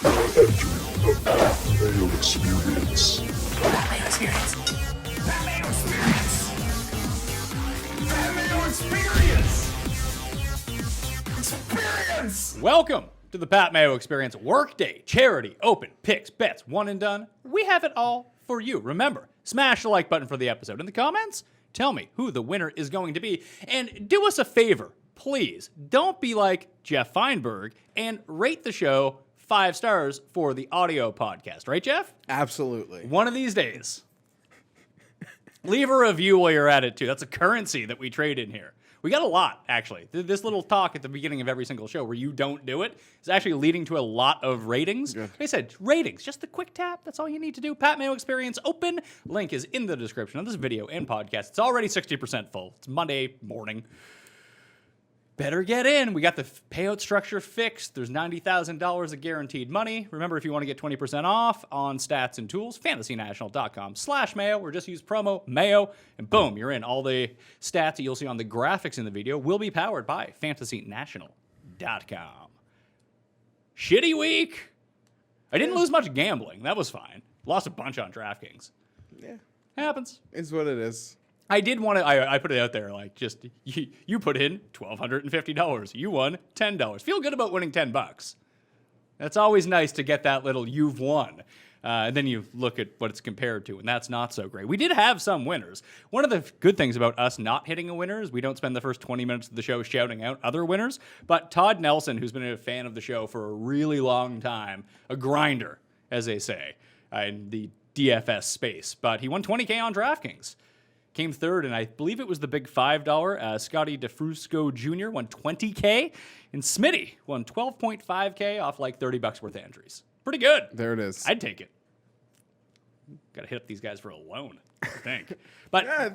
The Mayo Experience. Mayo Experience. Mayo Experience. Mayo Experience. Welcome to the Pat Mayo Experience Workday Charity Open Picks, Bets, One and Done. We have it all for you. Remember, smash the like button for the episode. In the comments, tell me who the winner is going to be. And do us a favor, please. Don't be like Geoff Fienberg and rate the show 5 stars for the audio podcast. Right, Jeff? Absolutely. One of these days. Leave a review while you're at it, too. That's a currency that we trade in here. We got a lot, actually. This little talk at the beginning of every single show where you don't do it is actually leading to a lot of ratings. Yeah. Like I said, ratings. Just a quick tap. That's all you need to do. Pat Mayo Experience Open. Link is in the description of this video and podcast. It's already 60% full. It's Monday morning. Better get in. We got the payout structure fixed. There's $90,000 of guaranteed money. Remember, if you want to get 20% off on stats and tools, fantasynational.com/Mayo, or just use promo Mayo, and boom, you're in. All the stats that you'll see on the graphics in the video will be powered by fantasynational.com. Shitty week. I didn't lose much gambling. That was fine. Lost a bunch on DraftKings. Yeah. Happens. It's what it is. I did want to, I put it out there, like, just, you put in $1,250. You won $10. Feel good about winning $10. That's always nice to get that little you've won. And then you look at what it's compared to, and that's not so great. We did have some winners. One of the good things about us not hitting a winner is we don't spend the first 20 minutes of the show shouting out other winners. But Todd Nelson, who's been a fan of the show for a really long time, a grinder, as they say, in the DFS space. But he won $20K on DraftKings. Came third, and I believe it was the big $5. Scotty DeFrusco Jr. won $20K, and Smitty won $12.5K off like $30 worth of entries. Pretty good. There it is. I'd take it. Got to hit up these guys for a loan, I think. But Yeah,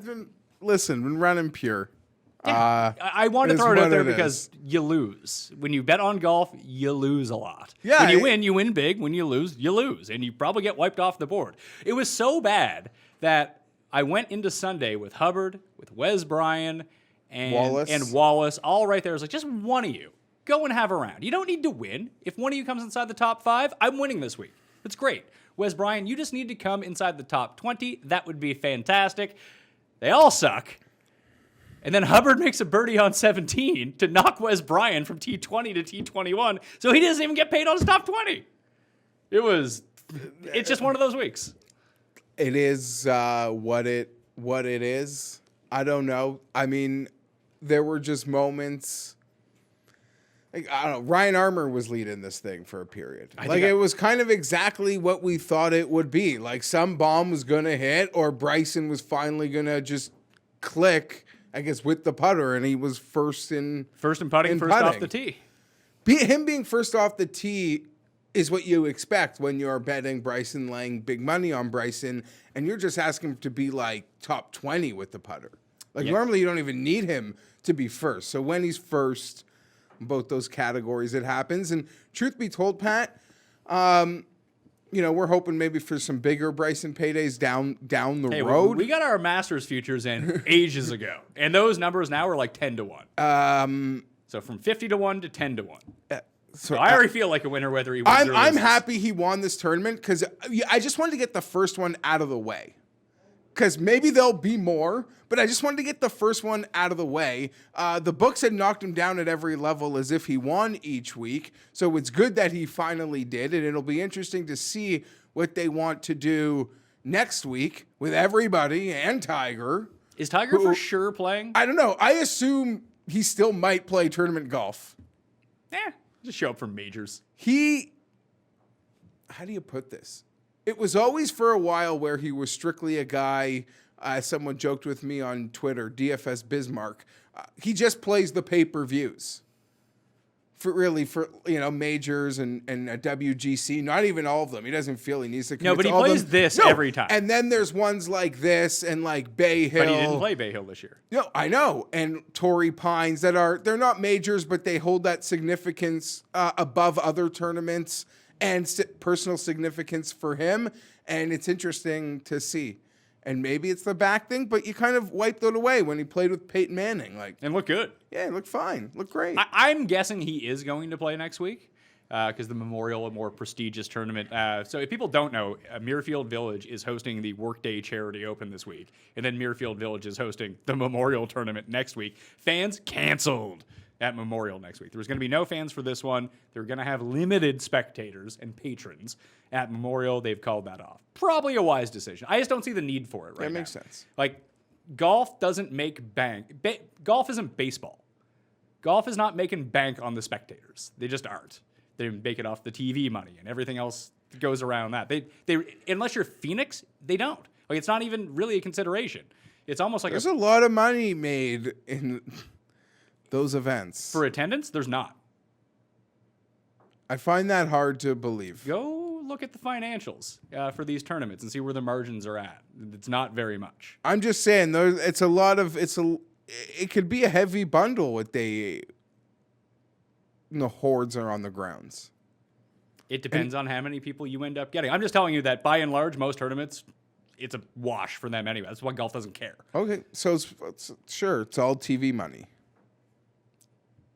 listen, been running pure. I want to it throw it is out there what it because you lose. When you bet on golf, you lose a lot. Yeah, When you win big. When you lose. And you probably get wiped off the board. It was so bad that I went into Sunday with Hubbard, with Wes Bryan, and Wallace, all right there. I was like, just one of you, go and have a round. You don't need to win. If one of you comes inside the top 5, I'm winning this week. That's great. Wes Bryan, you just need to come inside the top 20. That would be fantastic. They all suck. And then Hubbard makes a birdie on 17 to knock Wes Bryan from T20 to T21, so he doesn't even get paid on his top 20. It's just one of those weeks. It is what it is. I don't know. I mean, there were just moments. Like, I don't know. Ryan Armour was leading this thing for a period. It was kind of exactly what we thought it would be. Like, some bomb was going to hit, or Bryson was finally going to just click, I guess, with the putter, and he was first in putting, first off the tee. Him being first off the tee is what you expect when you're betting Bryson, laying big money on Bryson, and you're just asking him to be like top 20 with the putter. Normally you don't even need him to be first. So when he's first in both those categories, it happens. And truth be told, Pat, we're hoping maybe for some bigger Bryson paydays down the road. We got our Masters futures in ages ago, and those numbers now are like 10 to 1. So from 50 to 1 to 10 to 1. So I already feel like a winner whether he wins or loses. I'm happy he won this tournament because I just wanted to get the first one out of the way. Because maybe there'll be more, but I just wanted to get the first one out of the way. The books had knocked him down at every level as if he won each week. So it's good that he finally did, and it'll be interesting to see what they want to do next week with everybody and Tiger. Is Tiger for sure playing? I don't know. I assume he still might play tournament golf. Just show up for majors. How do you put this? It was always for a while where he was strictly a guy, someone joked with me on Twitter, DFS Bismarck. He just plays the pay-per-views. For majors and WGC, not even all of them. He doesn't feel he needs to commit No, but he plays this every time. And then there's ones like this and like Bay Hill. But he didn't play Bay Hill this year. No, I know. And Torrey Pines they're not majors, but they hold that significance above other tournaments and personal significance for him. And it's interesting to see. And maybe it's the back thing, but you kind of wiped it away when he played with Peyton Manning. And looked good. Yeah, it looked fine. Looked great. I'm guessing he is going to play next week. because the Memorial, a more prestigious tournament. So if people don't know, Muirfield Village is hosting the Workday Charity Open this week, and then Muirfield Village is hosting the Memorial Tournament next week. Fans canceled at Memorial next week. There was going to be no fans for this one. They're going to have limited spectators and patrons at Memorial. They've called that off. Probably a wise decision. I just don't see the need for it right now. That makes sense. Like, golf doesn't make bank. Golf isn't baseball. Golf is not making bank on the spectators. They just aren't. They make it off the TV money and everything else that goes around that. They unless you're Phoenix, they don't. Like, it's not even really a consideration. It's almost like there's a lot of money made in those events. For attendance, there's not. I find that hard to believe. Go look at the financials for these tournaments and see where the margins are at. It's not very much. I'm just saying, it could be a heavy bundle what the hordes are on the grounds. It depends on how many people you end up getting. I'm just telling you that by and large, most tournaments, it's a wash for them anyway. That's why golf doesn't care. Okay, so it's all TV money.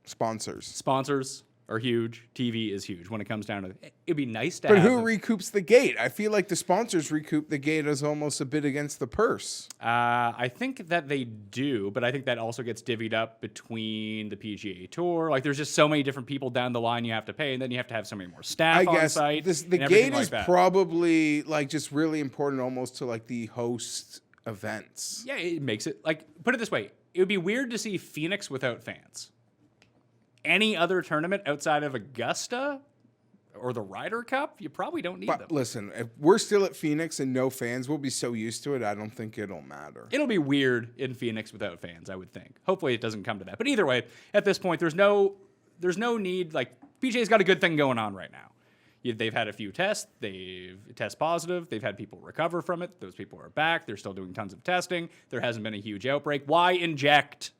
Sponsors are huge. TV is huge when it comes down to it. It'd be nice to have. But who recoups the gate? I feel like the sponsors recoup the gate as almost a bit against the purse. I think that they do, but I think that also gets divvied up between the PGA Tour. Like, there's just so many different people down the line you have to pay, and then you have to have so many more staff on site. The gate is probably like just really important almost to like the host events. Yeah, it makes it, like, put it this way. It would be weird to see Phoenix without fans. Any other tournament outside of Augusta or the Ryder Cup, you probably don't need them. Listen, if we're still at Phoenix and no fans, we'll be so used to it, I don't think it'll matter. It'll be weird in Phoenix without fans, I would think. Hopefully it doesn't come to that. But either way, at this point, there's no need. Like, PGA's got a good thing going on right now. They've had a few tests. They've test positive. They've had people recover from it. Those people are back. They're still doing tons of testing. There hasn't been a huge outbreak. Why inject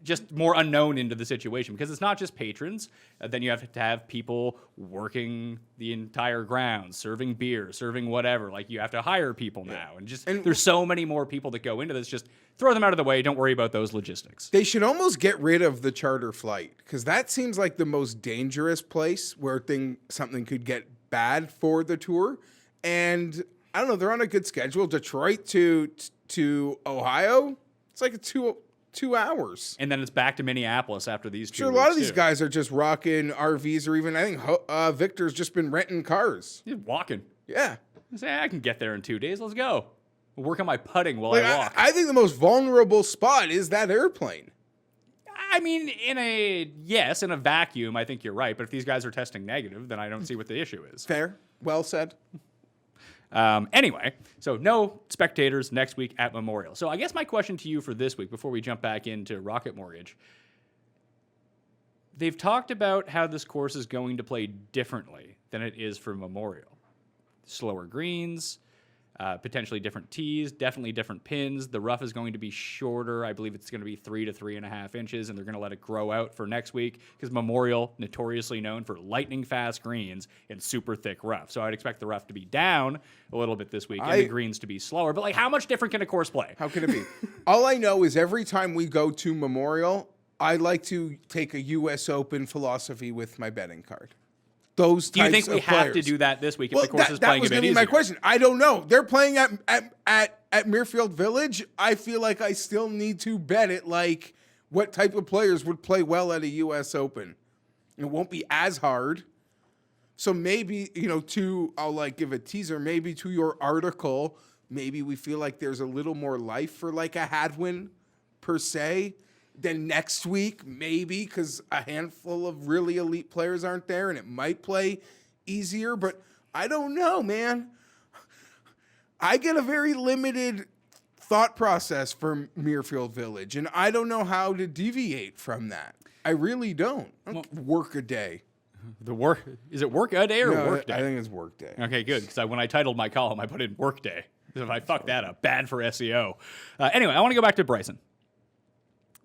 just more unknown into the situation? Because it's not just patrons. Then you have to have people working the entire grounds, serving beer, serving whatever. Like, you have to hire people now. And there's so many more people that go into this. Just throw them out of the way. Don't worry about those logistics. They should almost get rid of the charter flight, because that seems like the most dangerous place where something could get bad for the tour. And I don't know, they're on a good schedule. Detroit to Ohio, it's like a 2 hours. And then it's back to Minneapolis after these 2 Sure, weeks, a lot of these guys are just rocking RVs, or even, I think Victor's just been renting cars. He's walking. Yeah. Say, I can get there in 2 days. Let's go. We'll work on my putting while I walk. I think the most vulnerable spot is that airplane. I mean, in a vacuum, I think you're right. But if these guys are testing negative, then I don't see what the issue is. Fair. Well said. Anyway, so no spectators next week at Memorial. So I guess my question to you for this week, before we jump back into Rocket Mortgage, they've talked about how this course is going to play differently than it is for Memorial. Slower greens, potentially different tees, definitely different pins. The rough is going to be shorter. I believe it's going to be 3 to 3.5 inches, and they're going to let it grow out for next week, because Memorial, notoriously known for lightning fast greens and super thick rough. So I'd expect the rough to be down a little bit this week and the greens to be slower. But, like, how much different can a course play? How can it be? All I know is every time we go to Memorial, I like to take a U.S. Open philosophy with my betting card. Those do you think types we of have players. to do that this week if the course is playing a bit easier? That was going to be my question. I don't know. They're playing at Muirfield Village. I feel like I still need to bet it like what type of players would play well at a U.S. Open. It won't be as hard. So maybe, I'll like give a teaser, maybe to your article, maybe we feel like there's a little more life for like a Hadwin per se. Then next week, maybe, because a handful of really elite players aren't there and it might play easier. But I don't know, man. I get a very limited thought process from Muirfield Village, and I don't know how to deviate from that. I really don't. Work a day. Is it work a day or work day? I think it's work day. Okay, good. Because when I titled my column, I put in work day. If I fuck that up, bad for SEO. Anyway, I want to go back to Bryson.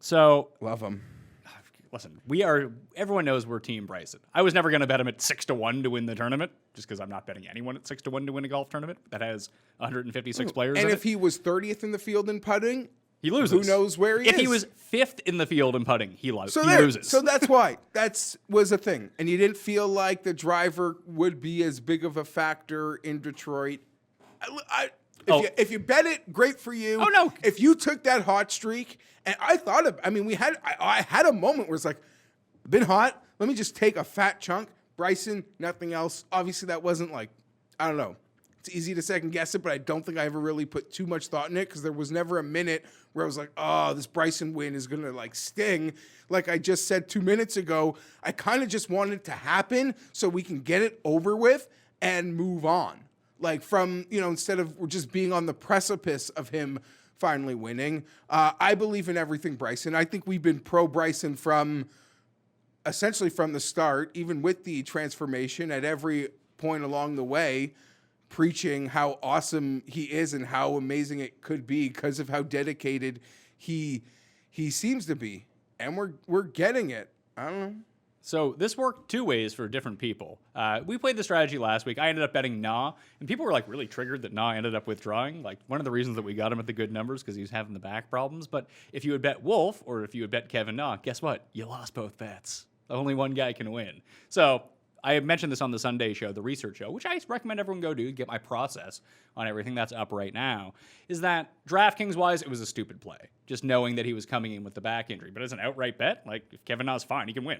So love him. Listen, everyone knows we're Team Bryson. I was never going to bet him at 6-1 to win the tournament, just because I'm not betting anyone at 6-1 to win a golf tournament that has 156 players. And in if he was 30th in the field in putting, He loses. Who knows where he is? If he was 5th in the field in putting, he loses. So that's why. Was a thing. And you didn't feel like the driver would be as big of a factor in Detroit. If you bet it, great for you. Oh, no. If you took that hot streak, and I had a moment where it's like, been hot, let me just take a fat chunk. Bryson, nothing else. Obviously, that wasn't like, I don't know. It's easy to second guess it, but I don't think I ever really put too much thought in it because there was never a minute where I was like, oh, this Bryson win is going to like sting. Like I just said 2 minutes ago, I kind of just wanted it to happen so we can get it over with and move on. Like from, instead of just being on the precipice of him finally winning. I believe in everything Bryson. I think we've been pro Bryson essentially from the start, even with the transformation at every point along the way, preaching how awesome he is and how amazing it could be because of how dedicated he seems to be. And we're getting it. I don't know. So this worked 2 ways for different people. We played the strategy last week. I ended up betting Nah, and people were like really triggered that Nah ended up withdrawing. Like one of the reasons that we got him at the good numbers because he was having the back problems. But if you had bet Wolf or if you had bet Kevin Nah, guess what? You lost both bets. Only one guy can win. So I mentioned this on the Sunday show, the research show, which I recommend everyone go do, get my process on everything that's up right now, is that DraftKings-wise, it was a stupid play, just knowing that he was coming in with the back injury. But as an outright bet, like if Kevin Nah's fine, he can win.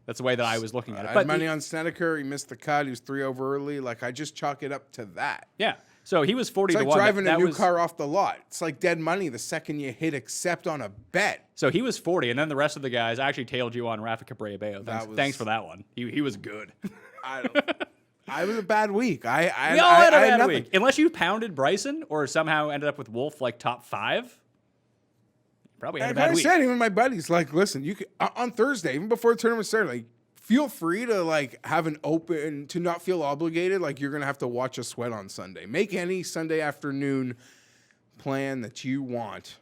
That's the way that I was looking at it. I had money on Snedeker. He missed the cut. He was 3 over early. Like, I just chalk it up to that. Yeah. So he was 40 it's to like 1. driving a new car off the lot. It's like dead money the second you hit accept on a bet. So he was 40, and then the rest of the guys, I actually tailed you on Rafa Cabrera-Bello. Thanks for that one. He was good. I was a bad week. I had a bad week. Unless you pounded Bryson or somehow ended up with Wolf like top 5, you probably had a bad week. I said, even my buddies, like, listen, you could, on Thursday, even before the tournament started, like, feel free to like have an open, to not feel obligated. Like you're going to have to watch a sweat on Sunday. Make any Sunday afternoon plan that you want.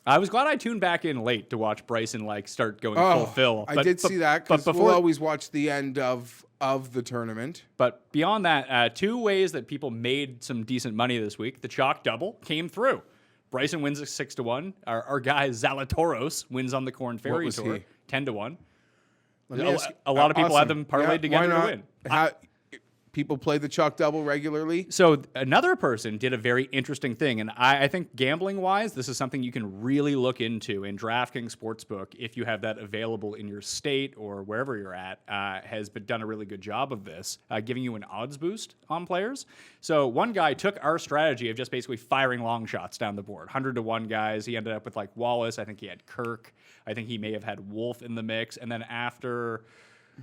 I was glad I tuned back in late to watch Bryson like start going full fill. I did see that because we'll always watch the end of the tournament. But beyond that, 2 ways that people made some decent money this week. The chalk double came through. Bryson wins at 6 to 1. Our guy Zalatoris wins on the Corn Ferry Tour 10 to 1. A lot of people had them parlayed together to win. People play the chalk double regularly. So another person did a very interesting thing, and I think gambling-wise, this is something you can really look into in DraftKings Sportsbook if you have that available in your state or wherever you're at, has done a really good job of this, giving you an odds boost on players. So one guy took our strategy of just basically firing long shots down the board, 100 to 1 guys. He ended up with like Wallace. I think he had Kirk. I think he may have had Wolf in the mix. And then after...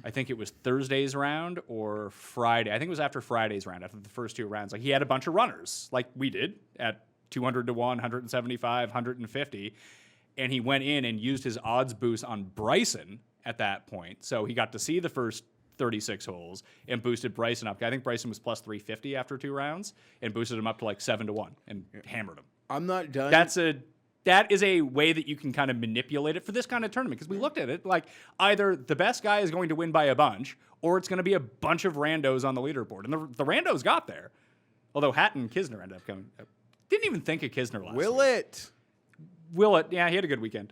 I think it was Thursday's round or Friday. I think it was after Friday's round, after the first 2 rounds. Like he had a bunch of runners, like we did, at 200 to 1, 175, 150. And he went in and used his odds boost on Bryson at that point. So he got to see the first 36 holes and boosted Bryson up. I think Bryson was plus 350 after 2 rounds and boosted him up to like 7 to 1 and hammered him. I'm not done. That is a way that you can kind of manipulate it for this kind of tournament because we looked at it like either the best guy is going to win by a bunch or it's going to be a bunch of randos on the leaderboard. And the randos got there. Although Hatton and Kisner ended up coming. Didn't even think of Kisner last week. Will it? Yeah, he had a good weekend.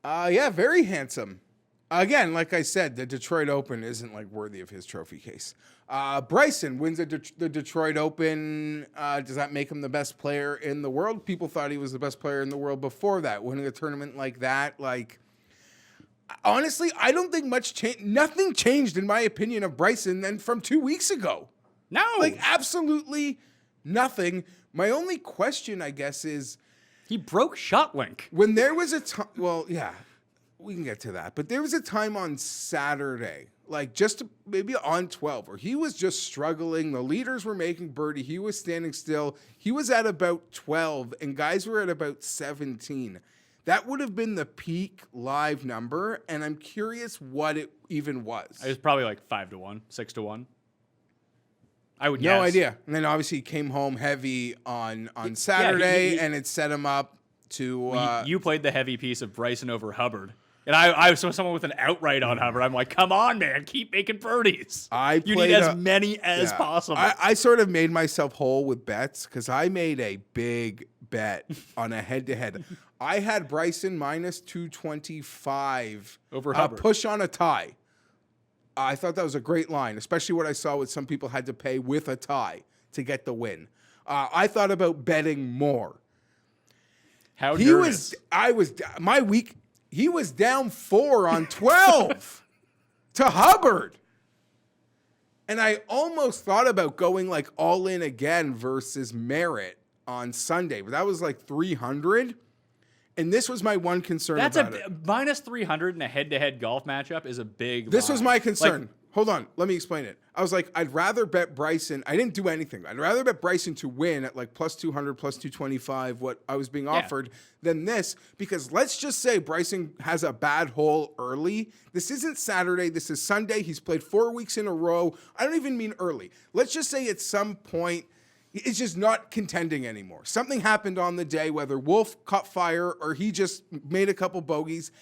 Yeah, very handsome. Again, like I said, the Detroit Open isn't like worthy of his trophy case. Bryson wins the Detroit Open. Does that make him the best player in the world? People thought he was the best player in the world before that. Winning a tournament like that, like, honestly, I don't think much changed. Nothing changed, in my opinion, of Bryson than from 2 weeks ago. No. Like, absolutely nothing. My only question, I guess, is... He broke ShotLink. When there was a time... Well, yeah. We can get to that. But there was a time on Saturday, like just maybe on 12, where he was just struggling. The leaders were making birdie. He was standing still. He was at about 12, and guys were at about 17. That would have been the peak live number, and I'm curious what it even was. It was probably like 5 to 1, 6 to 1. I would guess. No idea. And then obviously he came home heavy on Saturday, and it set him up to... you played the heavy piece of Bryson over Hubbard. And I saw someone with an outright on Hubbard. I'm like, come on, man, keep making birdies. You need as many as possible. I sort of made myself whole with bets because I made a big bet on a head-to-head. I had Bryson minus 225 over Hubbard. Push on a tie. I thought that was a great line, especially what I saw with some people had to pay with a tie to get the win. I thought about betting more. How He nervous. He was down 4 on 12 to Hubbard. And I almost thought about going like all in again versus Merritt on Sunday, but that was like 300. And this was my one concern That's about it. minus 300 in a head-to-head golf matchup is a big This was line. my concern. Like, Hold on, let me explain it. I was like, I'd rather bet Bryson. I didn't do anything. I'd rather bet Bryson to win at like plus 200, plus 225, what I was being offered, than this, because let's just say Bryson has a bad hole early. This isn't Saturday. This is Sunday. He's played 4 weeks in a row. I don't even mean early. Let's just say at some point, it's just not contending anymore. Something happened on the day, whether Wolf caught fire or he just made a couple bogeys.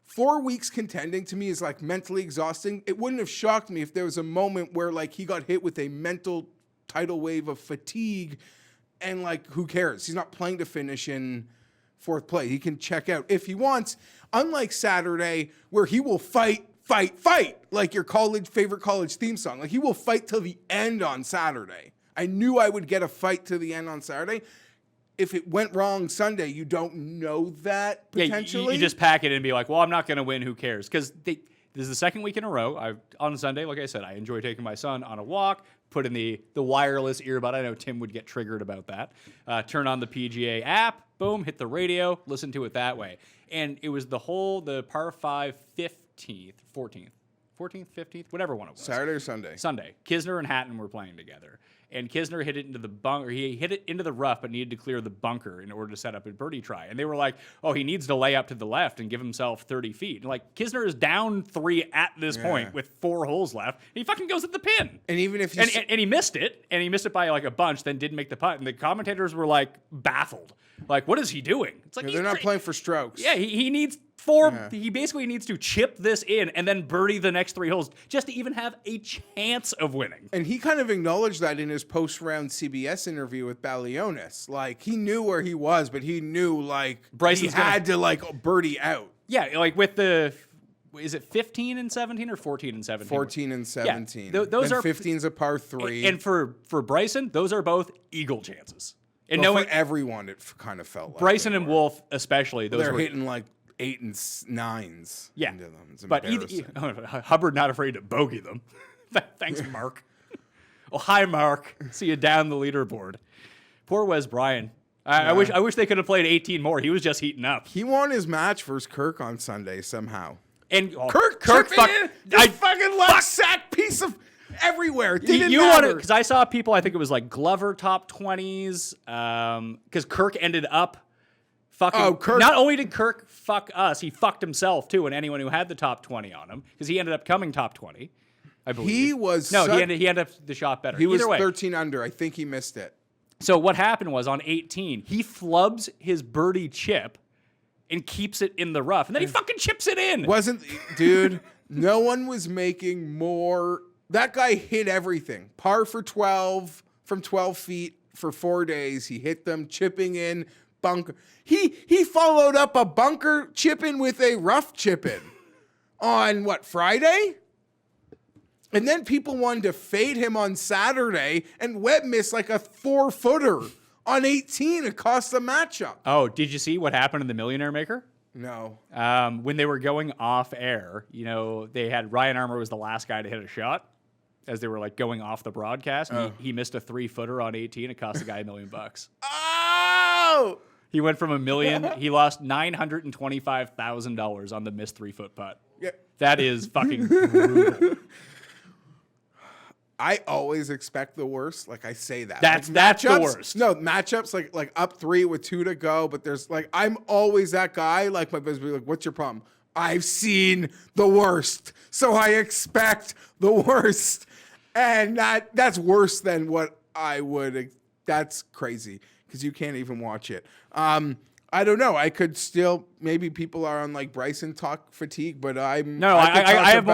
4 weeks contending to me is like mentally exhausting. It wouldn't have shocked me if there was a moment where like he got hit with a mental tidal wave of fatigue and like, who cares? He's not playing to finish in 4th place. He can check out if he wants. Unlike Saturday, where he will fight, like your favorite college theme song. Like he will fight till the end on Saturday. I knew I would get a fight to the end on Saturday. If it went wrong Sunday, you don't know that potentially. Yeah, you just pack it and be like, well, I'm not going to win. Who cares? Because this is the second week in a row. On Sunday, like I said, I enjoy taking my son on a walk, put in the wireless earbud. I know Tim would get triggered about that. Turn on the PGA app, boom, hit the radio, listen to it that way. And it was the par 5 15th, 14th, 15th, whatever one it was. Saturday or Sunday? Sunday. Kisner and Hatton were playing together. And Kisner hit it into the bunker. He hit it into the rough, but needed to clear the bunker in order to set up a birdie try. And they were like, oh, he needs to lay up to the left and give himself 30 feet. And like, Kisner is down 3 at this point with 4 holes left. And he fucking goes at the pin. And even if and he missed it, and he missed it by like a bunch, then didn't make the putt. And the commentators were like baffled. Like, what is he doing? It's like, they're not playing for strokes. Yeah, he needs 4. Yeah. He basically needs to chip this in and then birdie the next 3 holes just to even have a chance of winning. And he kind of acknowledged that in his post-round CBS interview with Balionis. Like, he knew where he was, but he knew, like, Bryson had to, like, birdie out. Yeah, like with the... Is it 15 and 17 or 14 and 17? 14 and 17. Yeah, those are 15's a par 3. And for Bryson, those are both eagle chances. And well, for everyone, it kind of felt like Bryson and Wolf, especially, those they're hitting like 8 and 9s. Yeah, into them. It's but Hubbard not afraid to bogey them. Thanks, Mark. Well, hi, Mark. See you down the leaderboard. Poor Wes Bryan. I wish they could have played 18 more. He was just heating up. He won his match versus Kirk on Sunday somehow. And Kirk fucking luck sack piece of everywhere. Didn't matter. Because I saw people, I think it was like Glover top 20s, because Kirk ended up fucking. Oh, Kirk. Not only did Kirk fuck us, he fucked himself too, and anyone who had the top 20 on him, because he ended up coming top 20, I believe. He was. No, he ended up the shot better. He was 13 under. I think he missed it. So what happened was on 18, he flubs his birdie chip and keeps it in the rough, and then he fucking chips it in. Dude, no one was making more. That guy hit everything. Par for 12 from 12 feet for 4 days. He hit them, chipping in, bunker. He followed up a bunker chip in with a rough chip in on Friday? And then people wanted to fade him on Saturday, and Webb missed like a 4-footer on 18. It cost the matchup. Oh, did you see what happened in the Millionaire Maker? No. When they were going off air, they had Ryan Armour was the last guy to hit a shot as they were like going off the broadcast. Oh. He missed a 3-footer on 18. It cost the guy $1 million. Oh! He went from $1 million. He lost $925,000 on the missed 3-foot putt. Yeah. That is fucking brutal. I always expect the worst. Like I say that. That's the worst. No, matchups like up 3 with 2 to go, but there's like I'm always that guy. Like my business be like, what's your problem? I've seen the worst. So I expect the worst. And that's worse than what I would. That's crazy because you can't even watch it. I don't know. I could still, maybe people are on like Bryson talk fatigue, but I'm. No, I have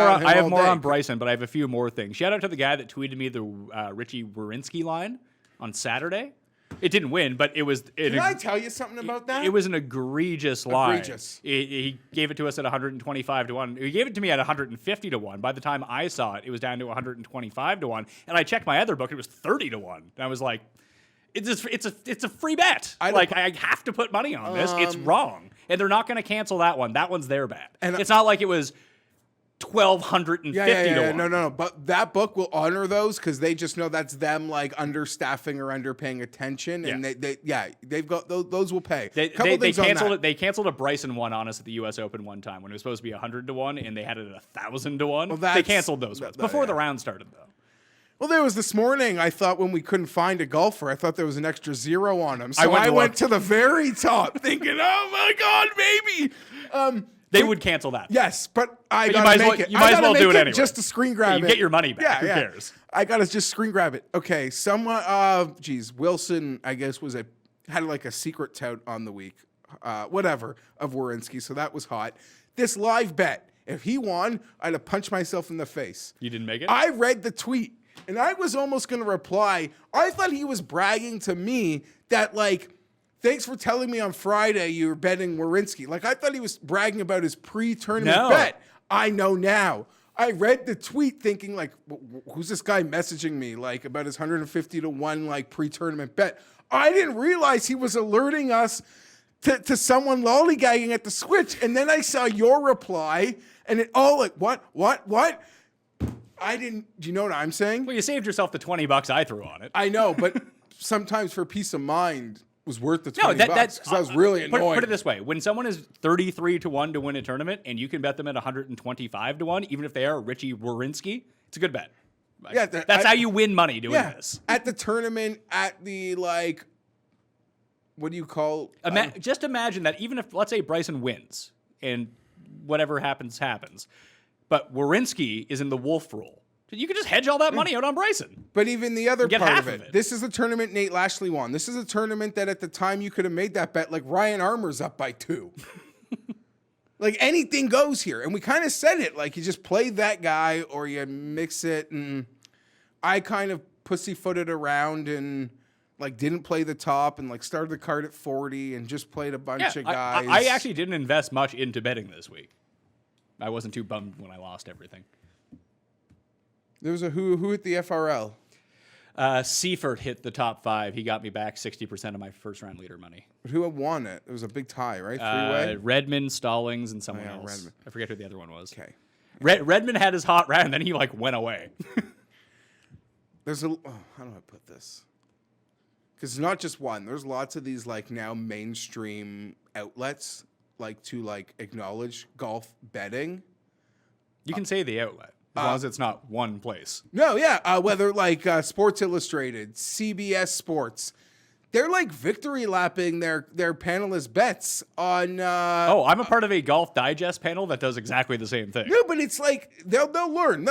more on Bryson, but I have a few more things. Shout out to the guy that tweeted me the Richie Wierenski line on Saturday. It didn't win, but it was. Can I tell you something about that? It was an egregious line. Egregious. He gave it to us at 125 to 1. He gave it to me at 150 to 1. By the time I saw it, it was down to 125 to 1. And I checked my other book, it was 30 to 1. And I was like, it's a free bet. I have to put money on this. It's wrong. And they're not going to cancel that one. That one's their bet. And it's not like it was 1,250 to 1. No. But that book will honor those because they just know that's them like understaffing or underpaying attention, and they've got those will pay. They canceled it. They canceled a Bryson one on us at the U.S. Open one time when it was supposed to be 100 to 1, and they had it at 1,000 to 1. Well, they canceled those ones before the round started, though. Well, there was this morning. I thought when we couldn't find a golfer, I thought there was an extra 0 on him. So I went to the very top, thinking, "Oh my God, maybe." They would cancel that. Yes, but I gotta make it. You might as well do it anyway. Just to screen grab it. You get your money back. Who cares? I gotta just screen grab it. Okay, someone. Wilson, I guess, had like a secret tout on the week, whatever, of Werenski. So that was hot. This live bet. If he won, I'd have punched myself in the face. You didn't make it? I read the tweet, and I was almost gonna reply. I thought he was bragging to me that like, thanks for telling me on Friday you were betting Werenski. Like, I thought he was bragging about his pre-tournament bet. I know now. I read the tweet thinking, like, who's this guy messaging me, like, about his 150 to 1, like, pre-tournament bet? I didn't realize he was alerting us to someone lollygagging at the switch. And then I saw your reply, and it all like, what? I didn't, do you know what I'm saying? Well, you saved yourself the $20 I threw on it. I know, but sometimes for peace of mind, was worth the $20 because that was really annoying. Put it this way: when someone is 33 to 1 to win a tournament, and you can bet them at 125 to 1, even if they are Richie Werenski, it's a good bet. Yeah, that's how you win money doing this. At the tournament, at the like, what do you call? Just imagine that even if, let's say, Bryson wins and whatever happens, but Werenski is in the wolf role. You could just hedge all that money out on Bryson. But even the other part of it. This is a tournament Nate Lashley won. This is a tournament that at the time you could have made that bet. Like Ryan Armour's up by 2. Like anything goes here. And we kind of said it. Like you just play that guy or you mix it. And I kind of pussyfooted around and like didn't play the top and like started the card at 40 and just played a bunch of guys. I actually didn't invest much into betting this week. I wasn't too bummed when I lost everything. There was a who hit the FRL? Seifert hit the top 5. He got me back 60% of my first round leader money. But who had won it? It was a big tie, right? 3-way? Redmond, Stallings, and someone else. Redmond. I forget who the other one was. Okay. Redmond had his hot round, then he like went away. There's how do I put this? Because it's not just one. There's lots of these like now mainstream outlets like to like acknowledge golf betting. You can say the outlet. As long as it's not one place. No, yeah. Whether like Sports Illustrated, CBS Sports, they're like victory lapping their panelist bets on. I'm a part of a Golf Digest panel that does exactly the same thing. No, but it's like they'll learn.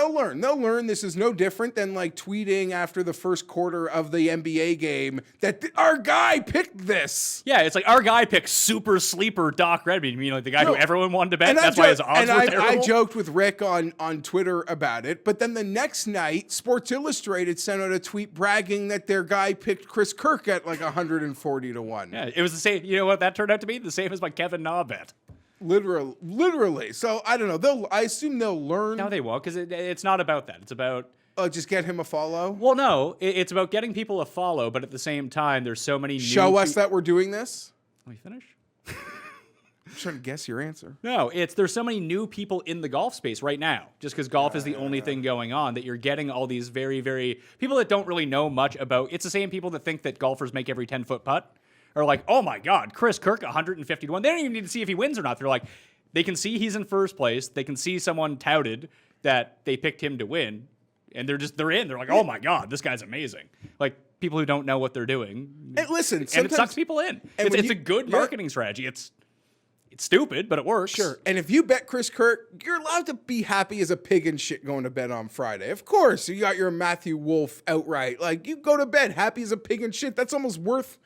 This is no different than like tweeting after the first quarter of the NBA game that our guy picked this. Yeah, it's like our guy picked super sleeper Doc Redmond. You mean like the guy who everyone wanted to bet? That's why his odds were terrible. I joked with Rick on Twitter about it, but then the next night, Sports Illustrated sent out a tweet bragging that their guy picked Chris Kirk at like 140 to 1. Yeah, it was the same. You know what that turned out to be? The same as my Kevin Na bet. Literally. So I don't know. I assume they'll learn. No, they won't, because it's not about that. It's about just get him a follow. Well, no, it's about getting people a follow, but at the same time, there's so many. Show us that we're doing this. Let me finish. I'm trying to guess your answer. No, there's so many new people in the golf space right now, just because golf is the only thing going on, that you're getting all these very, very people that don't really know much about. It's the same people that think that golfers make every 10-foot putt are like, oh my God, Chris Kirk 150 to 1. They don't even need to see if he wins or not. They're like, they can see he's in first place. They can see someone touted that they picked him to win, and they're in. They're like, oh my God, this guy's amazing. Like people who don't know what they're doing. And listen, and it sucks people in. It's a good marketing strategy. It's stupid, but it works. Sure. And if you bet Chris Kirk, you're allowed to be happy as a pig and shit going to bed on Friday. Of course, you got your Matthew Wolf outright. Like, you go to bed happy as a pig and shit. That's almost worth,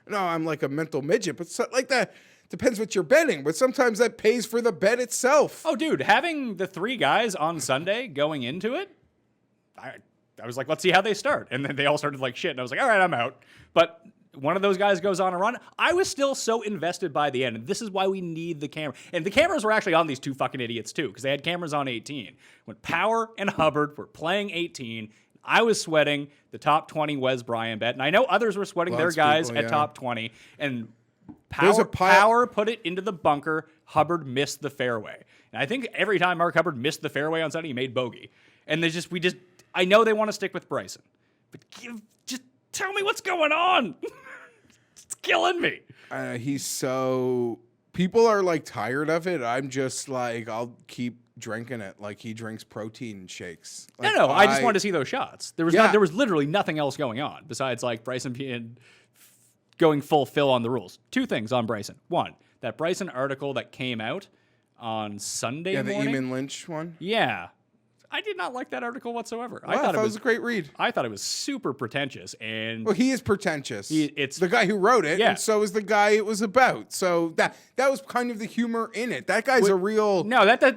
no, I'm like a mental midget, but like that depends what you're betting. But sometimes that pays for the bet itself. Oh, dude, having the 3 guys on Sunday going into it, I was like, let's see how they start. And then they all started like shit. And I was like, all right, I'm out. But one of those guys goes on a run, I was still so invested by the end. And this is why we need the camera. And the cameras were actually on these two fucking idiots too, because they had cameras on 18. When Power and Hubbard were playing 18, I was sweating the top 20 Wes Bryan bet. And I know others were sweating their guys at top 20. And Power put it into the bunker. Hubbard missed the fairway. And I think every time Mark Hubbard missed the fairway on Sunday, he made bogey. And I know they want to stick with Bryson, but just tell me what's going on. It's killing me. People are like tired of it. I'm just like, I'll keep drinking it like he drinks protein shakes. Like, No, I just wanted to see those shots. There was literally nothing else going on besides like Bryson being going full fill on the rules. Two things on Bryson. One, that Bryson article that came out on Sunday morning. Yeah, the Eamon Lynch one. Yeah. I did not like that article whatsoever. I thought it was a great read. I thought it was super pretentious. And well, he is pretentious. It's the guy who wrote it, yeah. And so is the guy it was about. So that was kind of the humor in it. That guy's a real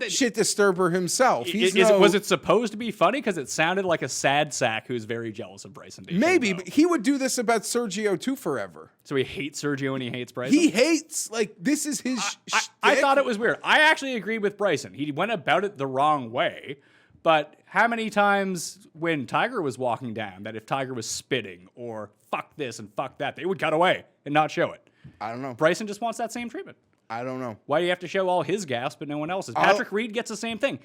shit disturber himself. Was it supposed to be funny? Because it sounded like a sad sack who's very jealous of Bryson DeChambeau. Maybe, but he would do this about Sergio too forever. So he hates Sergio and he hates Bryson? He hates, like, this is his shtick. I thought it was weird. I actually agreed with Bryson. He went about it the wrong way. But how many times when Tiger was walking down that if Tiger was spitting or fuck this and fuck that, they would cut away and not show it? I don't know. Bryson just wants that same treatment. I don't know. Why do you have to show all his gaffes but no one else's? Patrick Reed gets the same thing.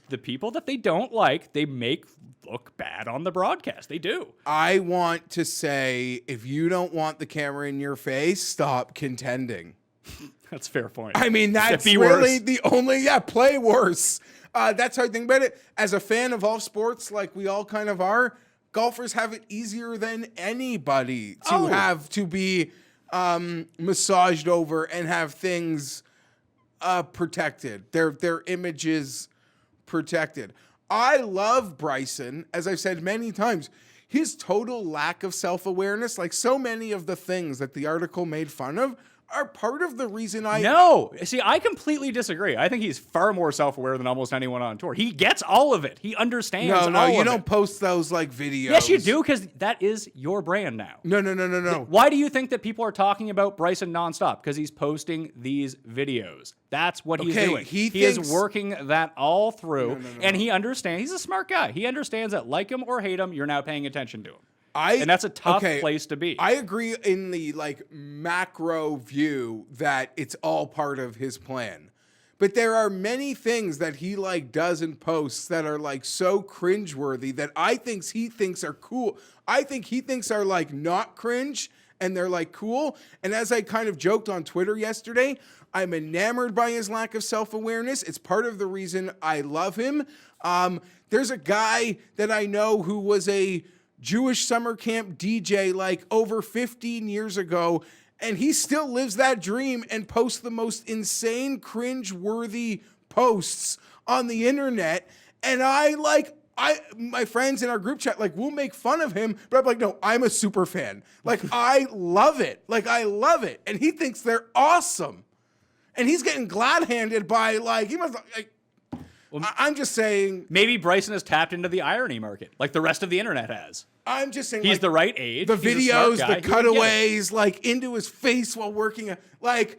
The people that they don't like, they make look bad on the broadcast. They do. I want to say, if you don't want the camera in your face, stop contending. That's a fair point. I mean, that's really the only, play worse. That's how I think about it. As a fan of all sports, like we all kind of are, golfers have it easier than anybody to be massaged over and have things protected. Their images protected. I love Bryson, as I've said many times. His total lack of self-awareness, like so many of the things that the article made fun of, are part of the reason No. See, I completely disagree. I think he's far more self-aware than almost anyone on tour. He gets all of it. He understands all of it. You don't post those, like, videos. Yes, you do, because that is your brand now. No. Why do you think that people are talking about Bryson nonstop? Because he's posting these videos. That's what he's doing. He is working that all through, and he understands. He's a smart guy. He understands that, like him or hate him, you're now paying attention to him. And that's a tough place to be. I agree in the macro view that it's all part of his plan. But there are many things that he does and posts that are so cringeworthy that he thinks are cool. I think he thinks are not cringe and they're cool. And as I kind of joked on Twitter yesterday, I'm enamored by his lack of self-awareness. It's part of the reason I love him. There's a guy that I know who was a Jewish summer camp DJ over 15 years ago, and he still lives that dream and posts the most insane, cringe-worthy posts on the internet. And my friends in our group chat, we'll make fun of him, but I'm no, I'm a super fan. I love it. I love it. And he thinks they're awesome. And he's getting glad-handed by, he must, I'm just saying. Maybe Bryson has tapped into the irony market, like the rest of the internet has. I'm just saying. He's the right age. The videos, the cutaways, into his face while working. It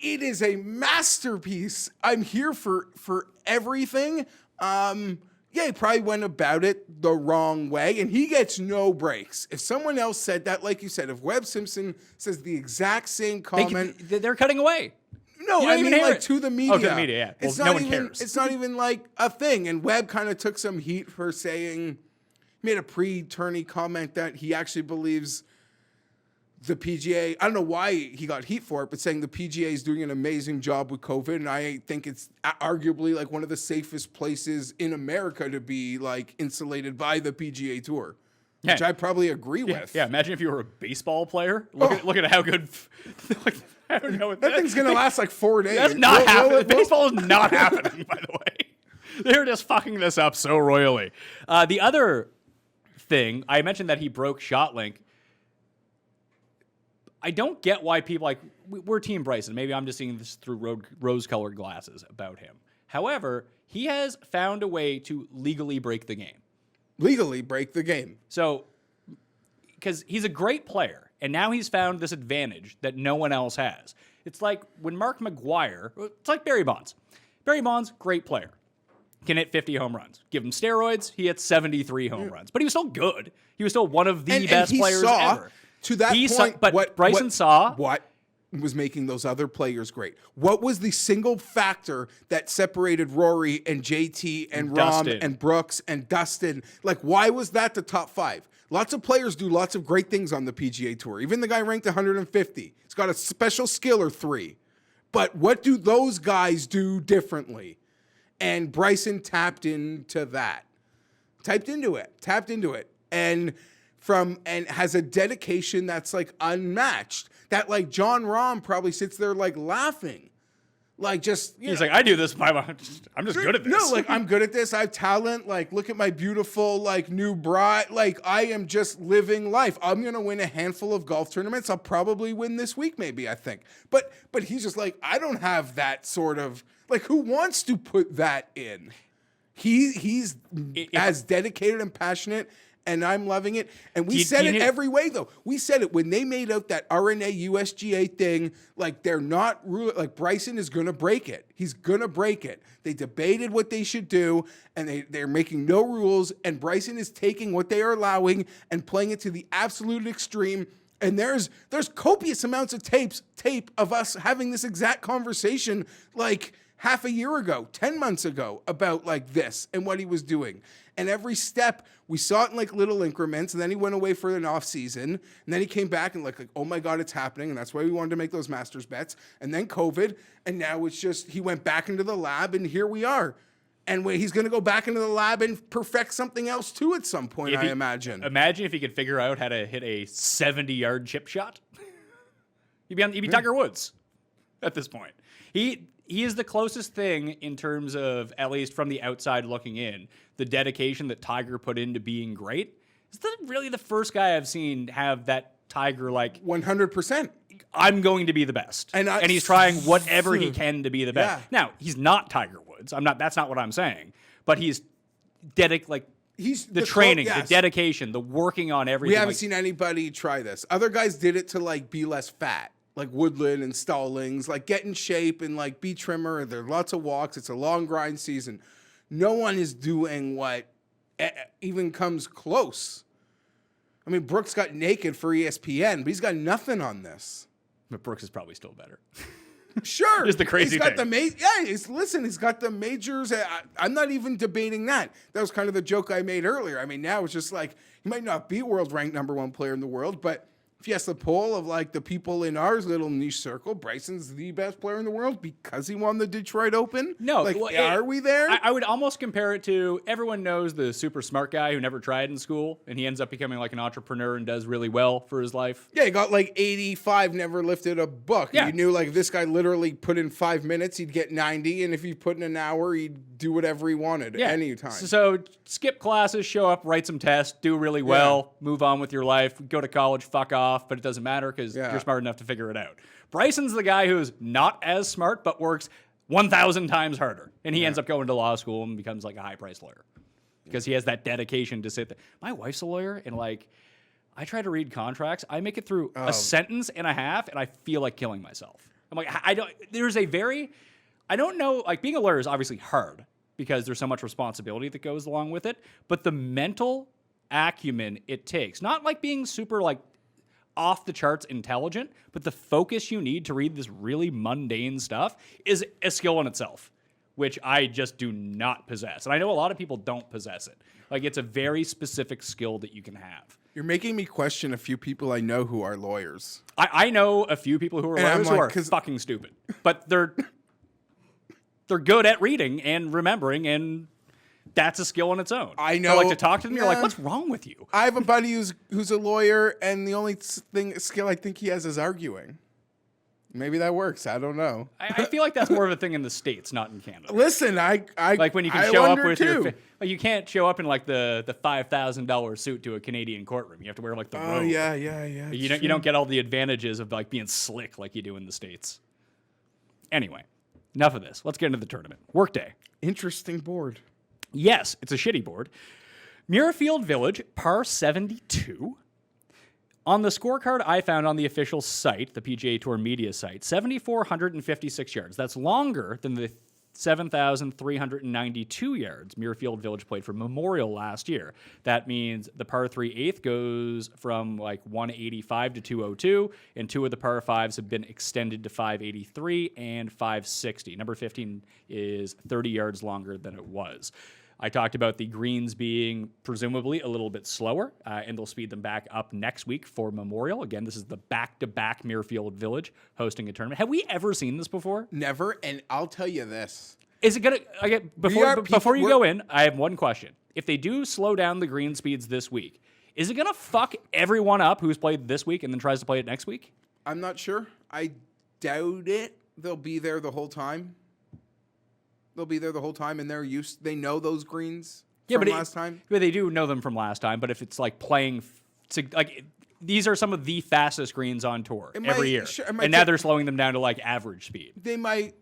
is a masterpiece. I'm here for everything. He probably went about it the wrong way, and he gets no breaks. If someone else said that, like you said, if Webb Simpson says the exact same comment. They're cutting away. No, I mean, to the media. Oh, to the media, yeah. Well, no one cares. It's not even a thing. And Webb kind of took some heat for saying, made a pre-tourney comment that he actually believes the PGA, I don't know why he got heat for it, but saying the PGA is doing an amazing job with COVID. And I think it's arguably one of the safest places in America to be insulated by the PGA Tour. Yeah. Which I probably agree with. Yeah, imagine if you were a baseball player. Look at how good. I don't know. That thing's going to last 4 days. That's not happening. Baseball is not happening, by the way. They're just fucking this up so royally. The other thing, I mentioned that he broke ShotLink. I don't get why people we're Team Bryson. Maybe I'm just seeing this through rose-colored glasses about him. However, he has found a way to legally break the game. Legally break the game. So, because he's a great player, And now he's found this advantage that no one else has. It's like when Mark McGuire, it's like Barry Bonds. Barry Bonds, great player. Can hit 50 home runs. Give him steroids, he hits 73 home runs. But he was still good. He was still one of the best players ever. To that point, but Bryson saw what was making those other players great. What was the single factor that separated Rory and JT and Rom and Brooks and Dustin? Like, why was that the top 5? Lots of players do lots of great things on the PGA Tour. Even the guy ranked 150. He's got a special skill or 3. But what do those guys do differently? And Bryson tapped into that. Tapped into it. And has a dedication that's like unmatched. That like John Rahm probably sits there like laughing. Like just he's like, I do this by my I'm just good at this. No, like I'm good at this. I have talent. Like look at my beautiful like new bride. Like I am just living life. I'm gonna win a handful of golf tournaments. I'll probably win this week, maybe, I think. But he's just like, I don't have that sort of like who wants to put that in? He's as dedicated and passionate. And I'm loving it. And we said it every way, though. We said it when they made out that RNA USGA thing. Like, they're not like Bryson is going to break it. He's going to break it. They debated what they should do, and they're making no rules. And Bryson is taking what they are allowing and playing it to the absolute extreme. And there's copious amounts of tape of us having this exact conversation like half a year ago, 10 months ago, about like this and what he was doing. And every step, we saw it in like little increments, and then he went away for an off season, and then he came back and like, oh my God, it's happening, and that's why we wanted to make those Masters bets. And then COVID, and now it's just, he went back into the lab, and here we are. And he's going to go back into the lab and perfect something else too at some point, I imagine. Imagine if he could figure out how to hit a 70-yard chip shot. He'd be Tiger Woods at this point. He is the closest thing in terms of, at least from the outside looking in, the dedication that Tiger put into being great. Is that really the first guy I've seen have that Tiger like 100%? I'm going to be the best, and he's trying whatever he can to be the best. Yeah. Now he's not Tiger Woods. I'm not. That's not what I'm saying. But he's he's the training, the dedication, the working on everything. We haven't seen anybody try this. Other guys did it to like be less fat. Like Woodland and Stallings, like get in shape and like be trimmer. There are lots of walks. It's a long grind season. No one is doing what even comes close. I mean, Brooks got naked for ESPN, but he's got nothing on this. But Brooks is probably still better. Sure. Is the crazy he's got thing. He's got the majors. I'm not even debating that. That was kind of the joke I made earlier. I mean, now it's just like, he might not be world ranked #1 player in the world, but if you ask the poll of like the people in our little niche circle, Bryson's the best player in the world because he won the Detroit Open. No, like, are we there? I would almost compare it to everyone knows the super smart guy who never tried in school, and he ends up becoming like an entrepreneur and does really well for his life. Yeah, he got like 85, never lifted a book. Yeah. You knew like if this guy literally put in 5 minutes, he'd get 90, and if he put in an hour, he'd do whatever he wanted anytime. So skip classes, show up, write some tests, do really well, move on with your life, go to college, fuck off, but it doesn't matter because you're smart enough to figure it out. Bryson's the guy who's not as smart but works 1,000 times harder, and he ends up going to law school and becomes like a high-priced lawyer because he has that dedication to sit there. My wife's a lawyer, and like I try to read contracts. I make it through a sentence and a half, and I feel like killing myself. I'm like, I don't know, like being a lawyer is obviously hard because there's so much responsibility that goes along with it, but the mental acumen it takes, not like being super like off the charts intelligent, but the focus you need to read this really mundane stuff is a skill in itself, which I just do not possess. And I know a lot of people don't possess it. Like it's a very specific skill that you can have. You're making me question a few people I know who are lawyers. I know a few people who are lawyers who are fucking stupid, but they're good at reading and remembering, and that's a skill in its own. I know. I like to talk to them. You're like, what's wrong with you? I have a buddy who's a lawyer, and the only skill I think he has is arguing. Maybe that works. I don't know. I feel like that's more of a thing in the States, not in Canada. Listen, I like when you can show up with your like you can't show up in like the $5,000 suit to a Canadian courtroom. You have to wear like the robe. Oh yeah. You don't get all the advantages of like being slick like you do in the States. Anyway, enough of this. Let's get into the tournament. Workday. Interesting board. Yes, it's a shitty board. Muirfield Village, par 72. On the scorecard I found on the official site, the PGA Tour media site, 7,456 yards. That's longer than the 7,392 yards Muirfield Village played for Memorial last year. That means the par 3 eighth goes from like 185 to 202, and 2 of the par 5s have been extended to 583 and 560. Number 15 is 30 yards longer than it was. I talked about the greens being presumably a little bit slower, and they'll speed them back up next week for Memorial. Again, this is the back-to-back Muirfield Village hosting a tournament. Have we ever seen this before? Never, and I'll tell you this. Is it going to... Before you go in, I have one question. If they do slow down the green speeds this week, is it going to fuck everyone up who's played this week and then tries to play it next week? I'm not sure. I doubt it. They'll be there the whole time. They'll be there the whole time, and they know those greens from last time. Yeah, they do know them from last time, but if it's like playing, these are some of the fastest greens on tour every year, and now they're slowing them down to like average speed. They might,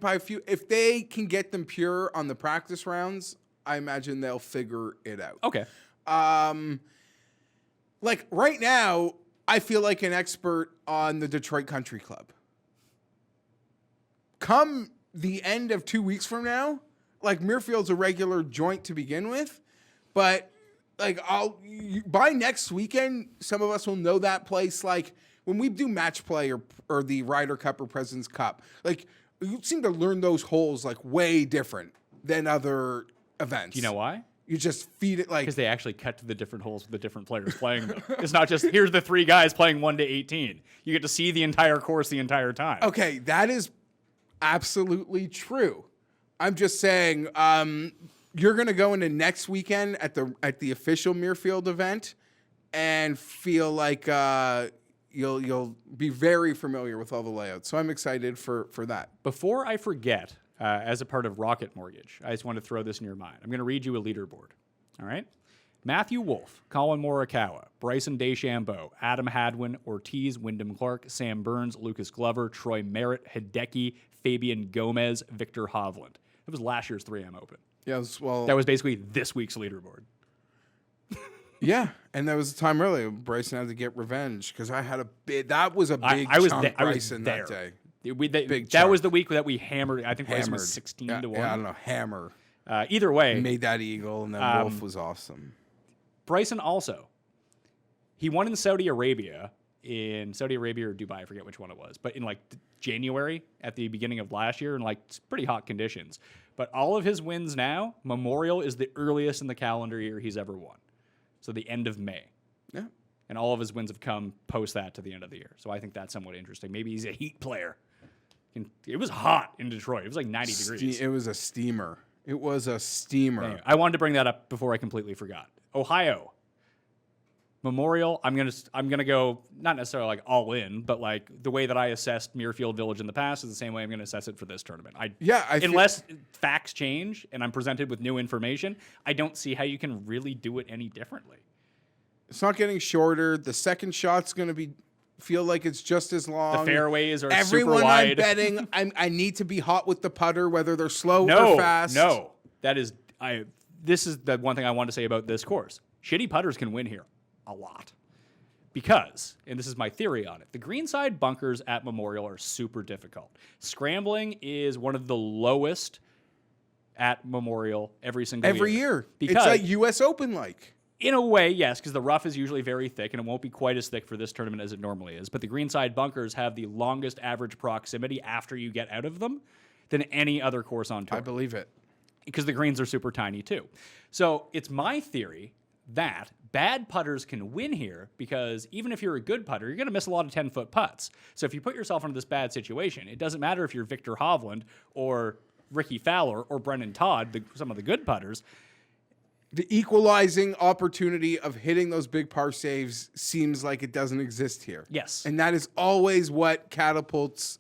by a few, if they can get them pure on the practice rounds, I imagine they'll figure it out. Okay. Like right now, I feel like an expert on the Detroit Country Club. Come the end of 2 weeks from now, like Muirfield's a regular joint to begin with, but like by next weekend, some of us will know that place. Like when we do match play or the Ryder Cup or President's Cup, like you seem to learn those holes like way different than other events. Do you know why? You just feed it like... Because they actually cut to the different holes with the different players playing them. It's not just, here's the 3 guys playing 1 to 18. You get to see the entire course the entire time. Okay, that is absolutely true. I'm just saying, you're going to go into next weekend at the official Muirfield event and feel like you'll be very familiar with all the layouts. So I'm excited for that. Before I forget, as a part of Rocket Mortgage, I just want to throw this in your mind. I'm going to read you a leaderboard. All right? Matthew Wolf, Colin Morikawa, Bryson DeChambeau, Adam Hadwin, Ortiz, Wyndham Clark, Sam Burns, Lucas Glover, Troy Merritt, Hideki, Fabian Gomez, Victor Hovland. That was last year's 3M Open. Yeah, that was basically this week's leaderboard. Yeah, and that was the time earlier. Bryson had to get revenge because I had a big. That was a big. I was Bryson there. that day. That was the week that we hammered. I think Bryson was 16 to 1. Yeah, I don't know. Hammer. Either way, made that eagle, and then Wolf was awesome. Bryson also, he won in Saudi Arabia or Dubai, I forget which one it was, but in like January at the beginning of last year in like pretty hot conditions. But all of his wins now, Memorial is the earliest in the calendar year he's ever won. So the end of May. Yeah. And all of his wins have come post that to the end of the year. So I think that's somewhat interesting. Maybe he's a heat player. It was hot in Detroit. It was like 90 degrees. It was a steamer. It was a steamer. Anyway, I wanted to bring that up before I completely forgot. Ohio. Memorial, I'm gonna go not necessarily like all in, but like the way that I assessed Muirfield Village in the past is the same way I'm gonna assess it for this tournament. Unless facts change and I'm presented with new information, I don't see how you can really do it any differently. It's not getting shorter. The second shot's gonna feel like it's just as long. The fairways are Everyone super wide. I'm betting, I need to be hot with the putter, whether they're slow or fast. No, this is the one thing I want to say about this course. Shitty putters can win here. A lot. Because, and this is my theory on it, the greenside bunkers at Memorial are super difficult. Scrambling is one of the lowest at Memorial every year. Because it's like U.S. Open like. In a way, yes, because the rough is usually very thick, and it won't be quite as thick for this tournament as it normally is. But the greenside bunkers have the longest average proximity after you get out of them than any other course on tour. I believe it. Because the greens are super tiny too. So it's my theory that bad putters can win here because even if you're a good putter, you're going to miss a lot of 10-foot putts. So if you put yourself into this bad situation, it doesn't matter if you're Victor Hovland or Ricky Fowler or Brendan Todd, some of the good putters. The equalizing opportunity of hitting those big par saves seems like it doesn't exist here. Yes. And that is always what catapults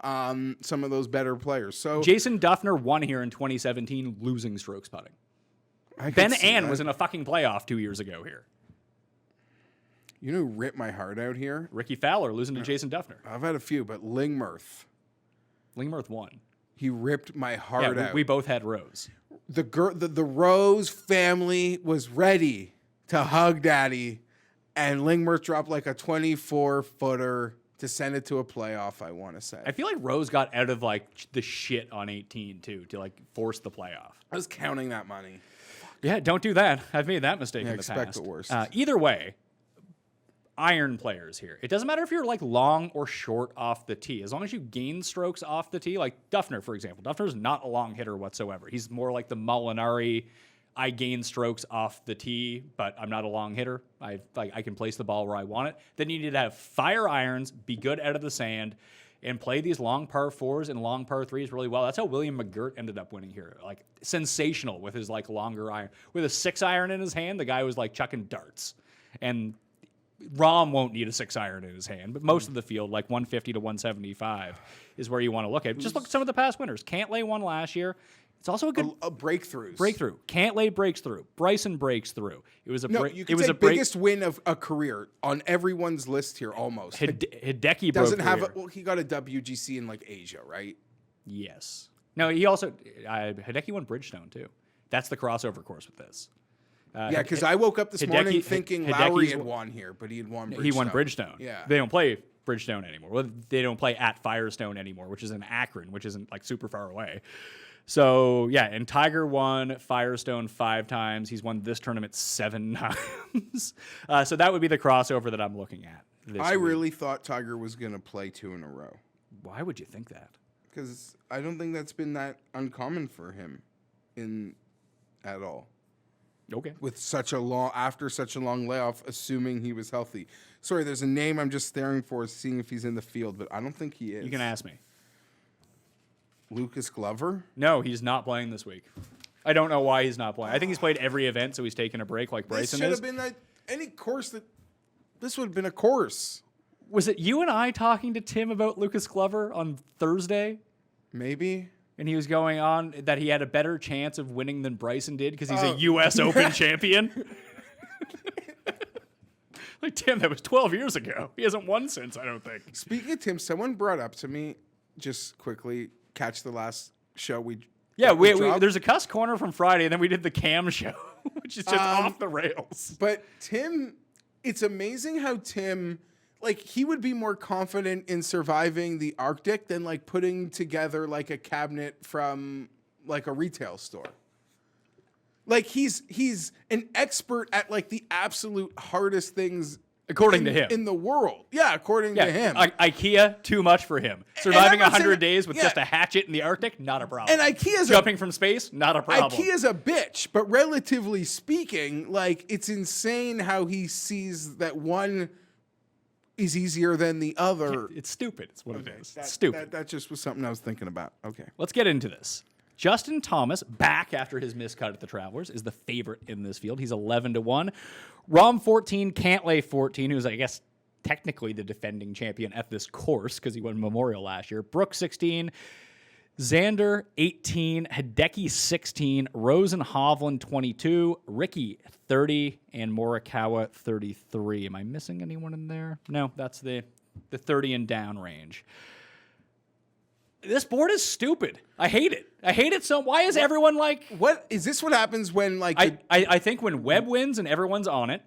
some of those better players. So Jason Duffner won here in 2017 losing strokes putting. Ben Ann was in a fucking playoff 2 years ago here. You know who ripped my heart out here? Ricky Fowler losing to Jason Duffner. I've had a few, but Lingmerth. Lingmerth won. He ripped my heart out. We both had Rose. The Rose family was ready to hug Daddy, and Lingmerth dropped like a 24-footer to send it to a playoff, I want to say. I feel like Rose got out of like the shit on 18 too to like force the playoff. I was counting that money. Yeah, don't do that. I've made that mistake in the expect past. the worst. Either way, iron players here. It doesn't matter if you're like long or short off the tee. As long as you gain strokes off the tee, like Duffner, for example. Duffner's not a long hitter whatsoever. He's more like the Molinari. I gain strokes off the tee, but I'm not a long hitter. I can place the ball where I want it. Then you need to have fire irons, be good out of the sand, and play these long par fours and long par threes really well. That's how William McGirt ended up winning here. Like sensational with his like longer iron. With a 6-iron in his hand, the guy was like chucking darts. And Rahm won't need a 6-iron in his hand, but most of the field, like 150 to 175, is where you want to look at. Just look at some of the past winners. Cantlay won last year. It's also a good breakthroughs. Breakthrough. Cantlay breaks through. Bryson breaks through. It was a you could say biggest win of a career on everyone's list here almost. Hideki doesn't broke have he got a WGC in like Asia, right? Yes. No, he also Hideki won Bridgestone too. That's the crossover course with this. Yeah, because I woke up this morning thinking Lowry had won here, but he had won Bridgestone. He won Bridgestone. Yeah. They don't play Bridgestone anymore. Well, they don't play at Firestone anymore, which is in Akron, which isn't like super far away. So, yeah, and Tiger won Firestone 5 times. He's won this tournament 7 times. So that would be the crossover that I'm looking at this week. Really thought Tiger was going to play 2 in a row. Why would you think that? Because I don't think that's been that uncommon for him at all. Okay. With after such a long layoff, assuming he was healthy. Sorry, there's a name I'm just staring for, seeing if he's in the field, but I don't think he is. You can ask me. Lucas Glover? No, he's not playing this week. I don't know why he's not playing. I think he's played every event, so he's taking a break like Bryson is. This should have been any course this would have been a course. Was it you and I talking to Tim about Lucas Glover on Thursday? Maybe. And he was going on that he had a better chance of winning than Bryson did because he's a U.S. Open champion. Like, Tim, that was 12 years ago. He hasn't won since, I don't think. Speaking of Tim, someone brought up to me, just quickly, catch the last show we there's a cuss corner from Friday, and then we did the Cam show, which is just off the rails. But Tim, it's amazing how Tim, like, he would be more confident in surviving the Arctic than, like, putting together, like, a cabinet from, like, a retail store. Like, he's an expert at, like, the absolute hardest things according to him in the world. Yeah, according to him. IKEA, too much for him. Surviving 100 days with just a hatchet in the Arctic, not a problem. And IKEA's jumping from space, not a problem. IKEA's a bitch, but relatively speaking, like, it's insane how he sees that one is easier than the other. It's stupid. It's what it is. It's stupid. That just was something I was thinking about. Okay. Let's get into this. Justin Thomas, back after his miscut at the Travelers, is the favorite in this field. He's 11-1. Rahm 14, Cantlay 14, who's, I guess, technically the defending champion at this course because he won Memorial last year. Brooks 16, Xander 18, Hideki 16, Rosen Hovland 22, Ricky 30, and Morikawa 33. Am I missing anyone in there? No, that's the 30 and down range. This board is stupid. I hate it. I hate it so. Why is everyone like? What is this? What happens when like? I think when Webb wins and everyone's on it,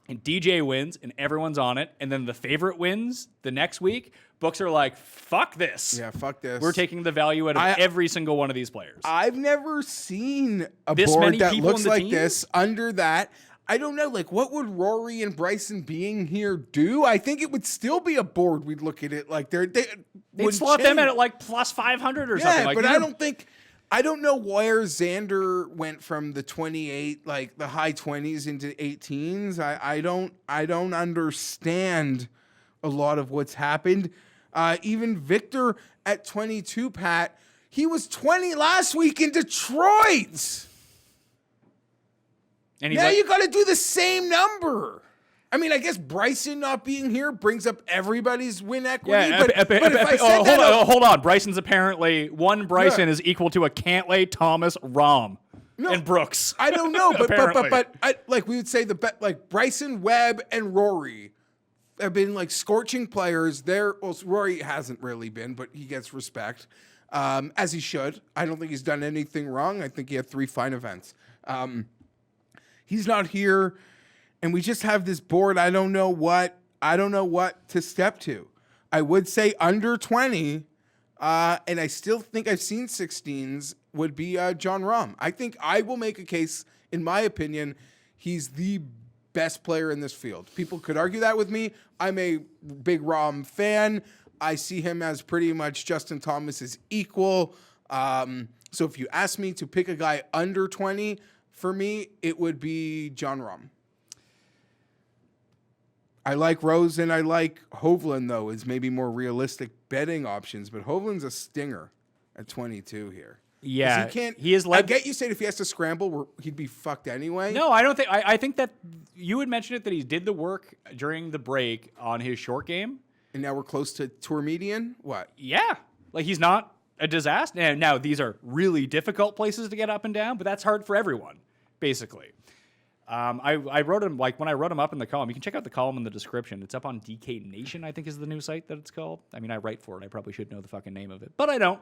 and DJ wins and everyone's on it, and then the favorite wins the next week, books are like, fuck this. Yeah, fuck this. We're taking the value out of every single one of these players. I've never seen a board that looks like this under that. I don't know, like, what would Rory and Bryson being here do? I think it would still be a board. We'd look at it like they'd slot them at like plus 500 or something like that. Yeah, but I don't know where Xander went from the 28, like the high 20s into 18s. I don't understand a lot of what's happened. Even Victor at 22, Pat, he was 20 last week in Detroit. And now you got to do the same number. I mean, I guess Bryson not being here brings up everybody's win equity. Hold on. Bryson's apparently one Bryson is equal to a Cantlay, Thomas, Rahm, and Brooks. I don't know, but like we would say like Bryson, Webb, and Rory have been like scorching players. Rory hasn't really been, but he gets respect as he should. I don't think he's done anything wrong. I think he had 3 fine events. He's not here, and we just have this board. I don't know what to step to. I would say under 20, and I still think I've seen 16s would be John Rahm. I think I will make a case, in my opinion, he's the best player in this field. People could argue that with me. I'm a big Rahm fan. I see him as pretty much Justin Thomas's equal. So if you ask me to pick a guy under 20, for me, it would be John Rahm. I like Rose and I like Hovland, though, is maybe more realistic betting options. But Hovland's a stinger at 22 here. Yeah, he can't. He is like. I get you said if he has to scramble, he'd be fucked anyway. No, I don't think. I think that you had mentioned it that he did the work during the break on his short game, and now we're close to tour median. What? Yeah, like he's not a disaster. Now these are really difficult places to get up and down, but that's hard for everyone, basically. I wrote him, like when I wrote him up in the column, you can check out the column in the description. It's up on DK Nation, I think is the new site that it's called. I mean, I write for it. I probably should know the fucking name of it, but I don't.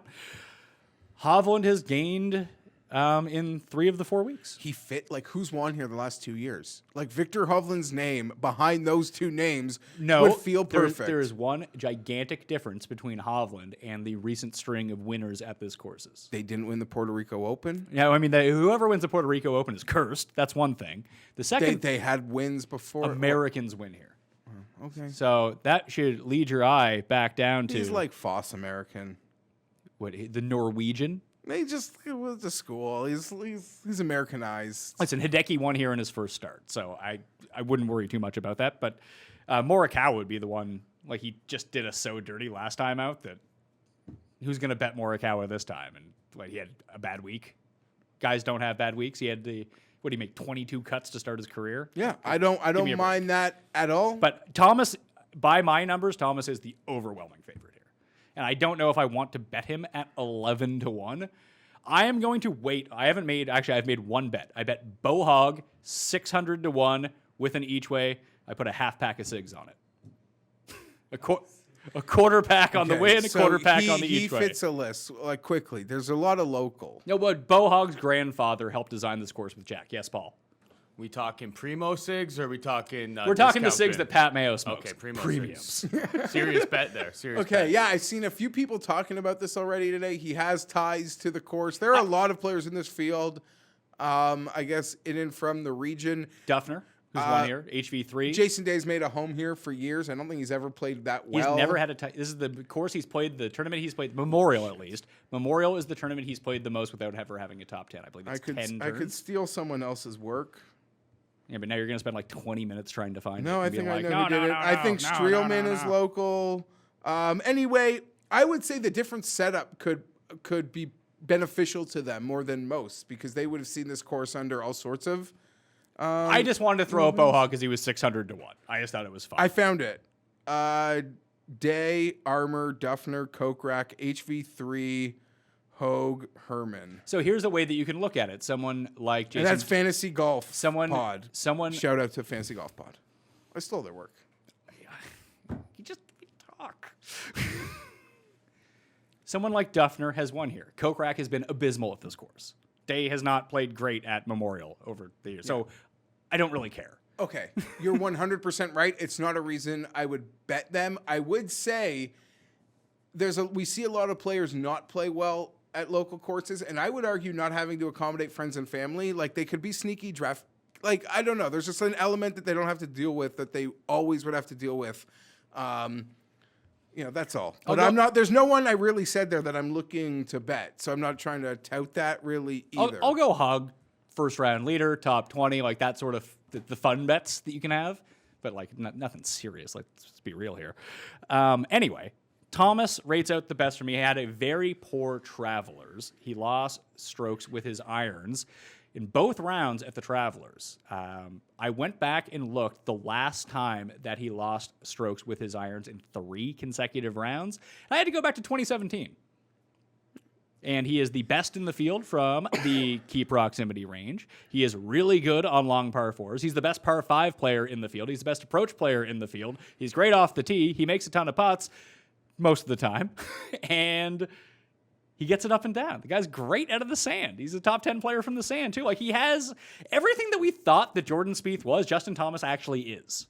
Hovland has gained in 3 of the 4 weeks. He fit, like, who's won here the last 2 years? Like, Victor Hovland's name behind those 2 names would feel perfect. There is one gigantic difference between Hovland and the recent string of winners at this courses. They didn't win the Puerto Rico Open? Yeah, I mean, whoever wins the Puerto Rico Open is cursed. That's one thing. The second, they had wins before. Americans win here. Okay. So that should lead your eye back down to... He's like Foss American. What, the Norwegian? He just went to school. He's Americanized. Listen, Hideki won here in his first start, so I wouldn't worry too much about that. But Morikawa would be the one. Like, he just did us so dirty last time out that who's going to bet Morikawa this time? And like, he had a bad week. Guys don't have bad weeks. He had what did he make? 22 cuts to start his career. Yeah, I don't mind that at all. But Thomas, by my numbers, Thomas is the overwhelming favorite here. And I don't know if I want to bet him at 11-1. I am going to wait. I've made one bet. I bet Bo Hogg 600-1 with an each way. I put a half pack of cigs on it. A quarter pack on the win, a quarter pack on the each way. He fits a list, like, quickly. There's a lot of local. No, but Bo Hogg's grandfather helped design this course with Jack. Yes, Paul. We talking Primo cigs, or are we talking? We're talking the cigs that Pat Mayo smokes. Okay, Primo Premiums. cigs. Serious bet there. Serious. Okay, bet. yeah, I've seen a few people talking about this already today. He has ties to the course. There are a lot of players in this field. I guess in and from the region. Duffner, who's won here, HV3. Jason Day's made a home here for years. I don't think he's ever played that well. He's never had a this is the course he's played, the tournament he's played, Memorial at least. Memorial is the tournament he's played the most without ever having a top 10. I believe it's 10 turns. I could steal someone else's work. Yeah, but now you're going to spend like 20 minutes trying to find it. No, I think I know who did it. No, I think Streelman is local. Anyway, I would say the different setup could be beneficial to them more than most because they would have seen this course under all sorts of. I just wanted to throw up Bo Hogg because he was 600-1. I just thought it was fun. I found it. Day, Armour, Duffner, Kokrak, HV3, Hogue, Herman. So here's a way that you can look at it. Someone like Jason. And that's Fantasy Golf Pod. Someone. Shout out to Fantasy Golf Pod. I stole their work. You just talk. Someone like Duffner has won here. Kokrak has been abysmal at this course. Day has not played great at Memorial over the years. So I don't really care. Okay. You're 100% right. It's not a reason I would bet them. I would say we see a lot of players not play well at local courses, and I would argue not having to accommodate friends and family. Like, they could be sneaky draft. Like, I don't know. There's just an element that they don't have to deal with that they always would have to deal with. That's all. But there's no one I really said there that I'm looking to bet, so I'm not trying to tout that really either. I'll go Hug, first round leader, top 20, like that sort of the fun bets that you can have, but like nothing serious. Let's be real here. Anyway, Thomas rates out the best for me. He had a very poor Travelers. He lost strokes with his irons in both rounds at the Travelers. I went back and looked the last time that he lost strokes with his irons in 3 consecutive rounds. I had to go back to 2017. And he is the best in the field from the key proximity range. He is really good on long par 4s. He's the best par 5 player in the field. He's the best approach player in the field. He's great off the tee. He makes a ton of putts most of the time. And He gets it up and down. The guy's great out of the sand. He's a top 10 player from the sand, too. Like, he has everything that we thought that Jordan Spieth was, Justin Thomas actually is.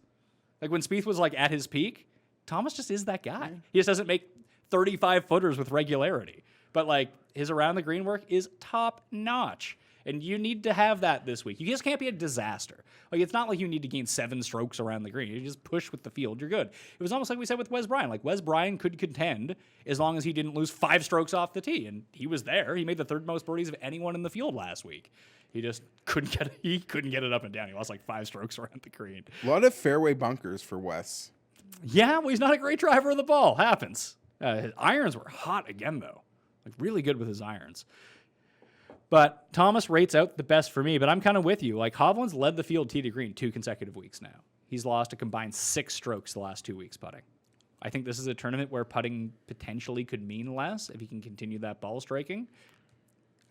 Like, when Spieth was, like, at his peak, Thomas just is that guy. He just doesn't make 35-footers with regularity. But, like, his around-the-green work is top-notch. And you need to have that this week. You just can't be a disaster. Like, it's not like you need to gain 7 strokes around the green. You just push with the field. You're good. It was almost like we said with Wes Bryan. Like, Wes Bryan could contend as long as he didn't lose 5 strokes off the tee. And he was there. He made the 3rd most birdies of anyone in the field last week. He just couldn't get it up and down. He lost like 5 strokes around the green. A lot of fairway bunkers for Wes. Yeah, well, he's not a great driver of the ball. Happens. His irons were hot again, though. Like, really good with his irons. But Thomas rates out the best for me, but I'm kind of with you. Like, Hovland's led the field tee to green 2 consecutive weeks now. He's lost a combined 6 strokes the last 2 weeks putting. I think this is a tournament where putting potentially could mean less if he can continue that ball striking.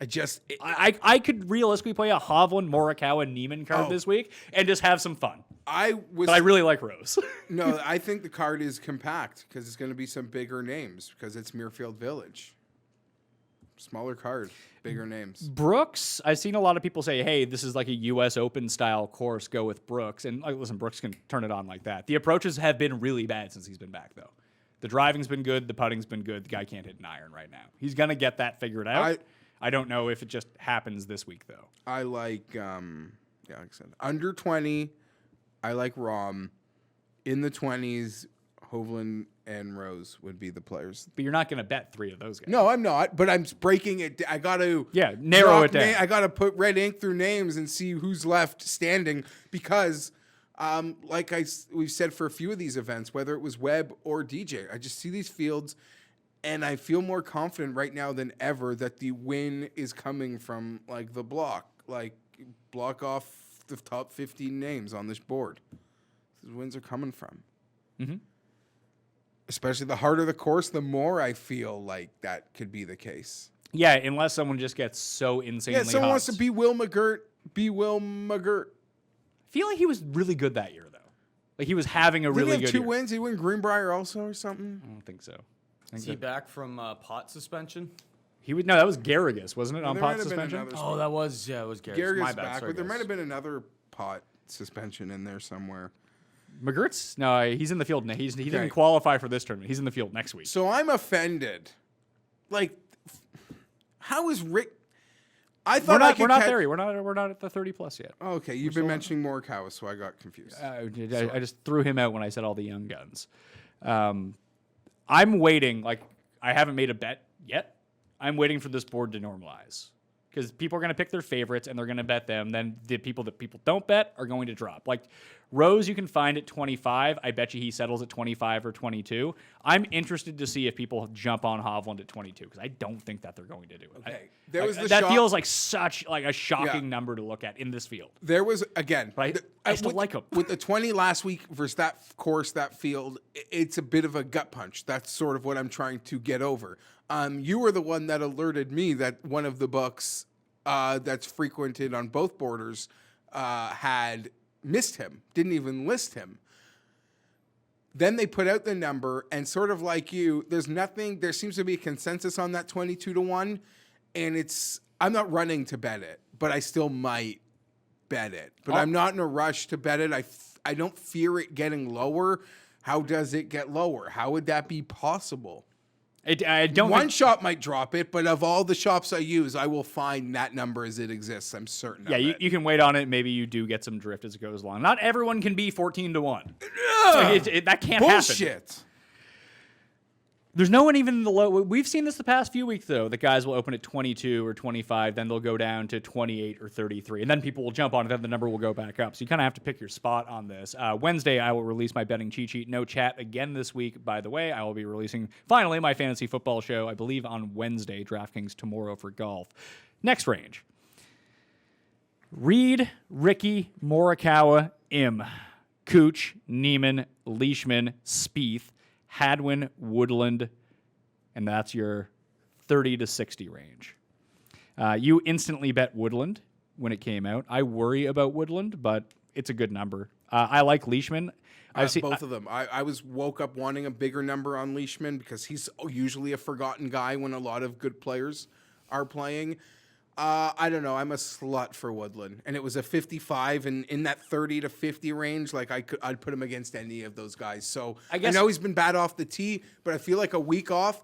I could realistically play a Hovland, Morikawa, Neiman card this week and just have some fun. But I really like Rose. No, I think the card is compact because it's going to be some bigger names because it's Muirfield Village. Smaller card, bigger names. Brooks, I've seen a lot of people say, hey, this is like a U.S. Open style course, go with Brooks. And like, listen, Brooks can turn it on like that. The approaches have been really bad since he's been back, though. The driving's been good. The putting's been good. The guy can't hit an iron right now. He's going to get that figured out. I don't know if it just happens this week, though. I like, like I said, under 20, I like Rahm. In the 20s, Hovland and Rose would be the players. But you're not going to bet 3 of those guys. No, I'm not. But I'm breaking it. I got to narrow it down. I got to put red ink through names and see who's left standing because, like we've said for a few of these events, whether it was Webb or DJ, I just see these fields, and I feel more confident right now than ever that the win is coming from like the block, like block off the top 15 names on this board. These wins are coming from. Mm-hmm. Especially the harder the course, the more I feel like that could be the case. Yeah, unless someone just gets so insanely hot. Yeah, someone wants to be Will McGirt. I feel like he was really good that year, though. Like, he was having a really Did he have good 2 year. wins? He won Greenbrier also or something? I don't think so. Is he back from pot suspension? No, that was Garrigus, wasn't it, on There pot might have been suspension? another Oh, that was, it was Garrett. Garrigus My bad. back, Sorry, but there guys. might have been another pot suspension in there somewhere. McGirt's? No, he's in the field. He didn't qualify for this tournament. He's in the field next week. So I'm offended. Like, how is Rick? I thought we're not there yet. We're not at the 30+ yet. Okay, you've been mentioning Morikawa, so I got confused. I just threw him out when I said all the young guns. I'm waiting. Like, I haven't made a bet yet. I'm waiting for this board to normalize. Because people are going to pick their favorites and they're going to bet them. Then the people that people don't bet are going to drop. Like Rose, you can find at 25. I bet you he settles at 25 or 22. I'm interested to see if people jump on Hovland at 22 because I don't think that they're going to do it. Okay, that feels like such like a shocking number to look at in this field. There was again, right? I still like him with the 20 last week versus that course, that field. It's a bit of a gut punch. That's sort of what I'm trying to get over. You were the one that alerted me that one of the books that's frequented on both borders had missed him, didn't even list him. Then they put out the number, and sort of like you, there seems to be a consensus on that 22-1, and I'm not running to bet it, but I still might bet it. But I'm not in a rush to bet it. I don't fear it getting lower. How does it get lower? How would that be possible? I don't. One shop might drop it, but of all the shops I use, I will find that number as it exists. I'm certain. Yeah, you can wait on it. Maybe you do get some drift as it goes along. Not everyone can be 14-1. That can't happen. Bullshit. There's no one even in the low. We've seen this the past few weeks, though. The guys will open at 22 or 25, then they'll go down to 28 or 33, and then people will jump on it, then the number will go back up. So you kind of have to pick your spot on this. Wednesday, I will release my betting cheat sheet. No chat again this week, by the way. I will be releasing, finally, my fantasy football show, I believe, on Wednesday. DraftKings tomorrow for golf. Next range. Reed, Ricky, Morikawa, Im, Cooch, Neiman, Leishman, Spieth, Hadwin, Woodland, and that's your 30 to 60 range. You instantly bet Woodland when it came out. I worry about Woodland, but it's a good number. I like Leishman. I've seen both of them. I woke up wanting a bigger number on Leishman because he's usually a forgotten guy when a lot of good players are playing. I don't know. I'm a slut for Woodland, and it was a 55, and in that 30 to 50 range, like I'd put him against any of those guys. So I know he's been bad off the tee, but I feel like a week off.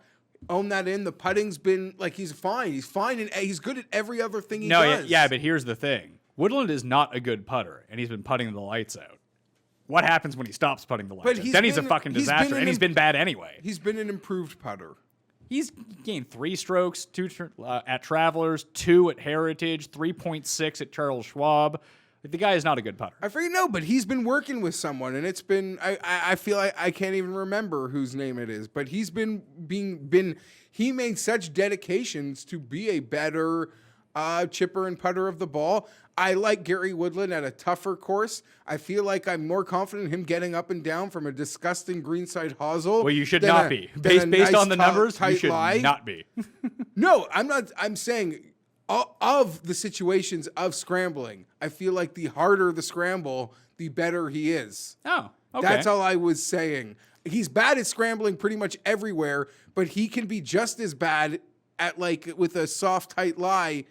Own that in. The putting's been like he's fine. He's fine, and he's good at every other thing he does. Yeah, but here's the thing: Woodland is not a good putter, and he's been putting the lights out. What happens when he stops putting the lights out? Then he's a fucking disaster, and he's been bad anyway. He's been an improved putter. He's gained 3 strokes, 2 at Travelers, 2 at Heritage, 3.6 at Charles Schwab. The guy is not a good putter. I forget, no, but he's been working with someone, and it's been, I feel like I can't even remember whose name it is, but he's been he made such dedications to be a better chipper and putter of the ball. I like Gary Woodland at a tougher course. I feel like I'm more confident in him getting up and down from a disgusting greenside hosel. Well, you should not be. Based on the numbers, you should not be. No, I'm not. I'm saying of the situations of scrambling, I feel like the harder the scramble, the better he is. Oh, okay. That's all I was saying. He's bad at scrambling pretty much everywhere, but he can be just as bad at like with a soft, tight lie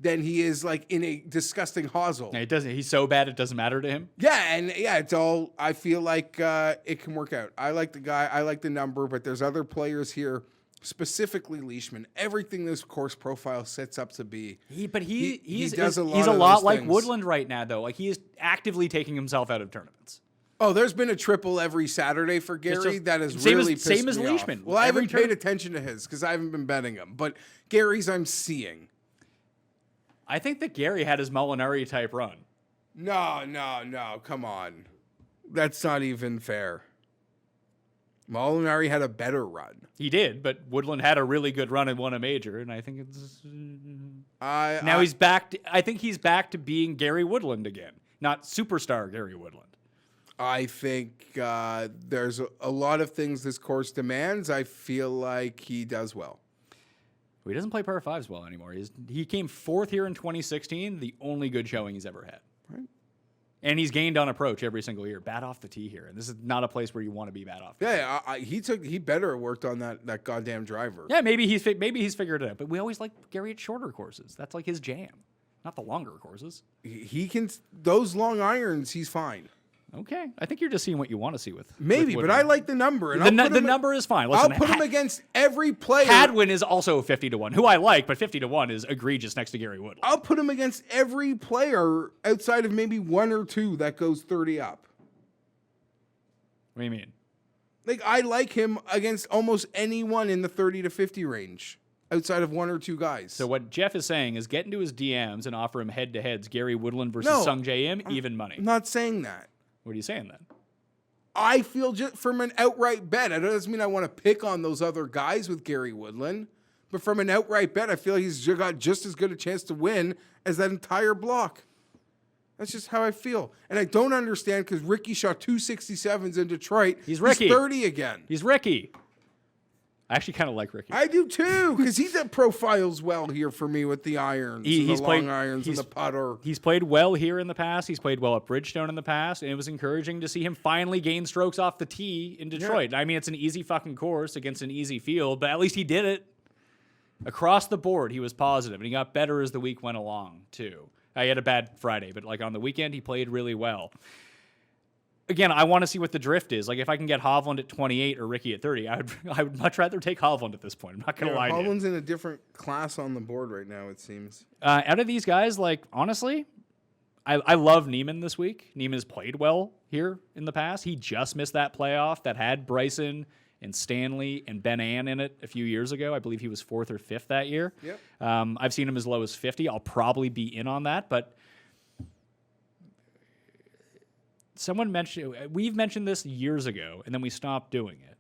than he is like in a disgusting hosel. It doesn't. He's so bad it doesn't matter to him. Yeah, and yeah, it's all. I feel like it can work out. I like the guy. I like the number, but there's other players here, specifically Leishman. Everything this course profile sets up to be. He's a lot like Woodland right now, though. Like he is actively taking himself out of tournaments. Oh, there's been a triple every Saturday for Gary. That has same really as, pissed same as me Leishman. off. Well, I haven't paid attention to his because I haven't been betting him. But Gary's I'm seeing. I think that Gary had his Molinari type run. No. Come on. That's not even fair. Molinari had a better run. He did, but Woodland had a really good run and won a major, and I think it's now he's back. I think he's back to being Gary Woodland again, not superstar Gary Woodland. I think there's a lot of things this course demands. I feel like he does well. He doesn't play par 5s well anymore. He came 4th here in 2016, the only good showing he's ever had. Right. And he's gained on approach every single year. Bad off the tee here. And this is not a place where you want to be bad off the tee. He better have worked on that goddamn driver. Yeah, maybe he's figured it out. But we always like Gary at shorter courses. That's like his jam, not the longer courses. He can, those long irons, he's fine. Okay, I think you're just seeing what you want to see with maybe, with but I like the number. And the number is fine. Listen, I'll put him against every player. Hadwin is also 50-1, who I like, but 50-1 is egregious next to Gary Woodland. I'll put him against every player outside of maybe 1 or 2 that goes 30 up. What do you mean? Like I like him against almost anyone in the 30 to 50 range. Outside of 1 or 2 guys. So what Jeff is saying is get into his DMs and offer him head-to-heads Gary Woodland versus Sung Jae Im, even money. I'm not saying that. What are you saying then? I feel just from an outright bet. It doesn't mean I want to pick on those other guys with Gary Woodland. But from an outright bet, I feel like he's got just as good a chance to win as that entire block. That's just how I feel. And I don't understand because Ricky shot 267s in Detroit. He's Ricky. He's 30 again. He's Ricky. I actually kind of like Ricky. I do too, because he profiles well here for me with the irons, the long irons, and the putter. He's played well here in the past. He's played well at Bridgestone in the past, and it was encouraging to see him finally gain strokes off the tee in Detroit. Yeah. I mean, it's an easy fucking course against an easy field, but at least he did it. Across the board, he was positive, and he got better as the week went along, too. He had a bad Friday, but like on the weekend, he played really well. Again, I want to see what the drift is. Like, if I can get Hovland at 28 or Ricky at 30, I would much rather take Hovland at this point. I'm not going to lie to you. Hovland's in a different class on the board right now, it seems. Out of these guys, like, honestly, I love Neiman this week. Neiman's played well here in the past. He just missed that playoff that had Bryson and Stanley and Ben Ann in it a few years ago. I believe he was 4th or 5th that year. Yep. I've seen him as low as 50. I'll probably be in on that, but we've mentioned this years ago, and then we stopped doing it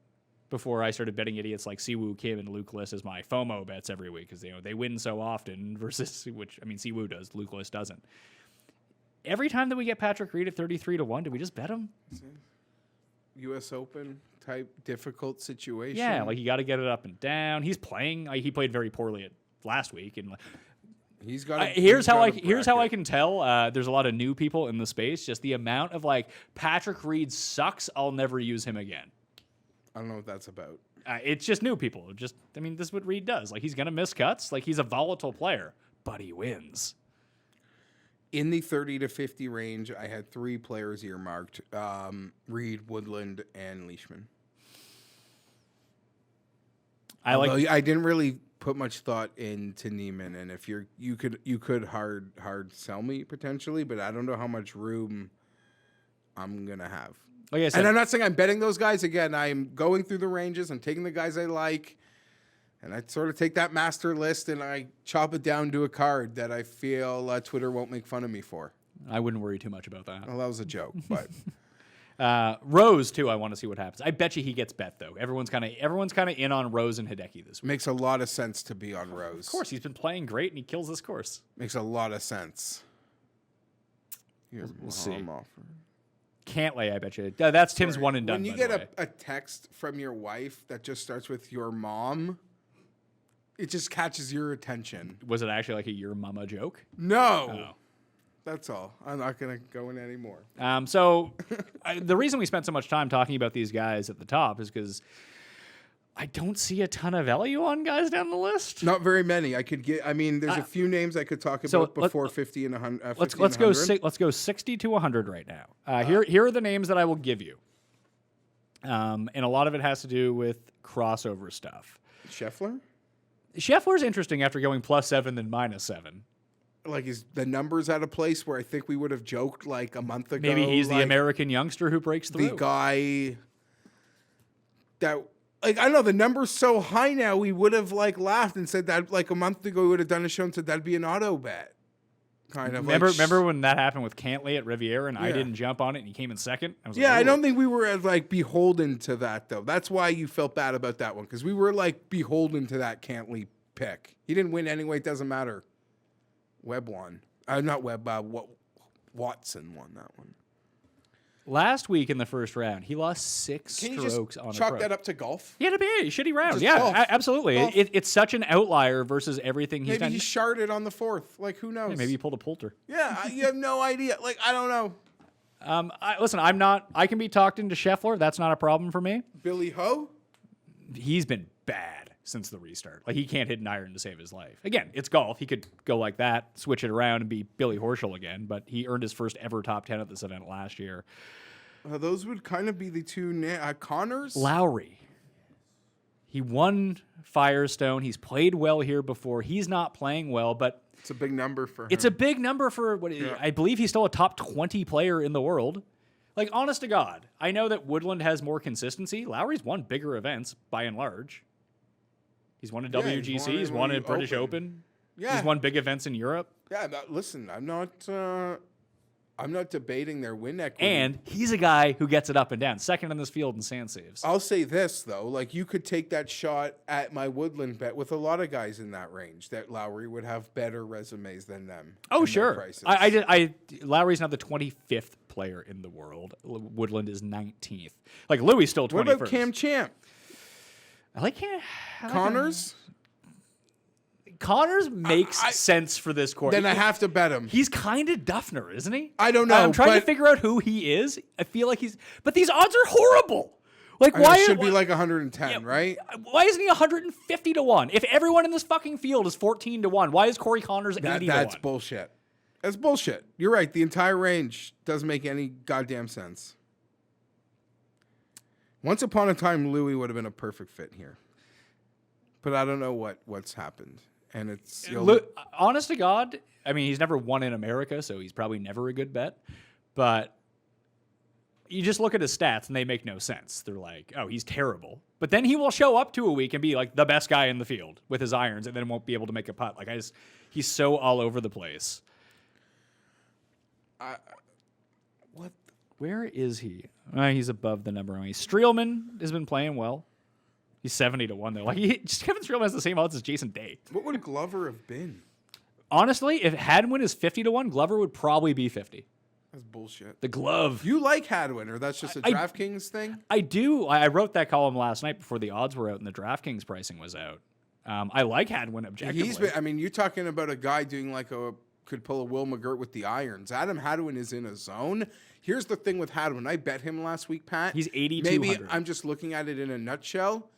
before I started betting idiots like Siwoo Kim and Luke List as my FOMO bets every week because they win so often versus, which, I mean, Siwoo does, Luke List doesn't. Every time that we get Patrick Reed at 33-1, do we just bet him? U.S. Open type difficult situation. Yeah, like you got to get it up and down. He's playing. He played very poorly last week, and He's got. Here's how I can tell. There's a lot of new people in the space. Just the amount of like Patrick Reed sucks. I'll never use him again. I don't know what that's about. It's just new people. This is what Reed does. Like he's gonna miss cuts. Like he's a volatile player, but he wins. In the 30 to 50 range, I had 3 players earmarked: Reed, Woodland, and Leishman. I didn't really put much thought into Neiman, and if you could hard sell me potentially, but I don't know how much room I'm gonna have. Like I said, and I'm not saying I'm betting those guys. Again, I'm going through the ranges. I'm taking the guys I like, and I sort of take that master list and I chop it down to a card that I feel Twitter won't make fun of me for. I wouldn't worry too much about that. Well, that was a joke, but. Rose too. I want to see what happens. I bet you he gets bet though. Everyone's kind of in on Rose and Hideki this week. Makes a lot of sense to be on Rose. Of course, he's been playing great and he kills this course. Makes a lot of sense. We'll see. Can't lay. I bet you. That's Tim's one and done. When you get a text from your wife that just starts with your mom, it just catches your attention. Was it actually like a your mama joke? No. Oh. That's all. I'm not going to go in anymore. The reason we spent so much time talking about these guys at the top is because I don't see a ton of value on guys down the list. Not very many. There's a few names I could talk about before 50 and 100. Let's go 60 to 100 right now. Here are the names that I will give you. And a lot of it has to do with crossover stuff. Scheffler's interesting after going +7 then -7. Like, is the numbers at a place where I think we would have joked like a month ago? Maybe he's the American youngster who breaks through. The guy that, like, I don't know, the number's so high now, we would have like laughed and said that like a month ago we would have done a show and said that'd be an auto bet. Kind of. Remember when that happened with Cantley at Riviera and I didn't jump on it and he came in second? I was like, I don't think we were as like beholden to that though. That's why you felt bad about that one, because we were like beholden to that Cantley pick. He didn't win anyway. It doesn't matter. Webb won. Not Webb. Watson won that one. Last week in the first round, he lost 6 strokes on a chalk that up to golf? He had a shitty round. Just golf. Absolutely. Golf. it's such an outlier versus everything he's done. Maybe he sharded on the 4th. Like, who knows? Yeah, maybe he pulled a Poulter. Yeah, you have no idea. Like, I don't know. Listen, I can be talked into Scheffler. That's not a problem for me. Billy Ho? He's been bad since the restart. Like, he can't hit an iron to save his life. Again, it's golf. He could go like that, switch it around, and be Billy Horschel again, but he earned his first ever top 10 at this event last year. Those would kind of be the two Connors? Lowry. He won Firestone. He's played well here before. He's not playing well, but it's a big number for him. It's a big number for I believe he's still a top 20 player in the world. Like, honest to God, I know that Woodland has more consistency. Lowry's won bigger events by and large. He's won a WGC. He's won a British Open. Yeah. He's won big events in Europe. Yeah, listen, I'm not debating their win equity. And he's a guy who gets it up and down. Second in this field in sand saves. I'll say this, though. Like, you could take that shot at my Woodland bet with a lot of guys in that range, that Lowry would have better resumes than them. Oh, sure. Lowry's now the 25th player in the world. Woodland is 19th. Like, Louis still 21st. What about Cam Champ? I like Cam. Connors? Connors makes sense for this course. Then I have to bet him. He's kind of Duffner, isn't he? I don't know. I'm trying to figure out who he is. I feel like but these odds are horrible. Like, why should be like 110, right? Why isn't he 150 to 1? If everyone in this fucking field is 14 to 1, why is Corey Connors 80 to 1? That's bullshit. That's bullshit. You're right. The entire range doesn't make any goddamn sense. Once upon a time, Louis would have been a perfect fit here. But I don't know what's happened. And it's... honest to God, I mean, he's never won in America, so he's probably never a good bet. But you just look at his stats, and they make no sense. They're like, oh, he's terrible. But then he will show up to a week and be like the best guy in the field with his irons, and then won't be able to make a putt. Like, he's so all over the place. Where is he? He's above the number. Streelman has been playing well. He's 70 to 1 though. Like, Kevin Streelman has the same odds as Jason Day. What would Glover have been? Honestly, if Hadwin is 50 to 1, Glover would probably be 50. That's bullshit. The glove. You like Hadwin, or that's just a DraftKings thing? I do. I wrote that column last night before the odds were out and the DraftKings pricing was out. I like Hadwin objectively. He's been. I mean, you're talking about a guy doing like could pull a Will McGirt with the irons. Adam Hadwin is in a zone. Here's the thing with Hadwin. I bet him last week, Pat. He's 8,200. Maybe I'm just looking at it in a nutshell.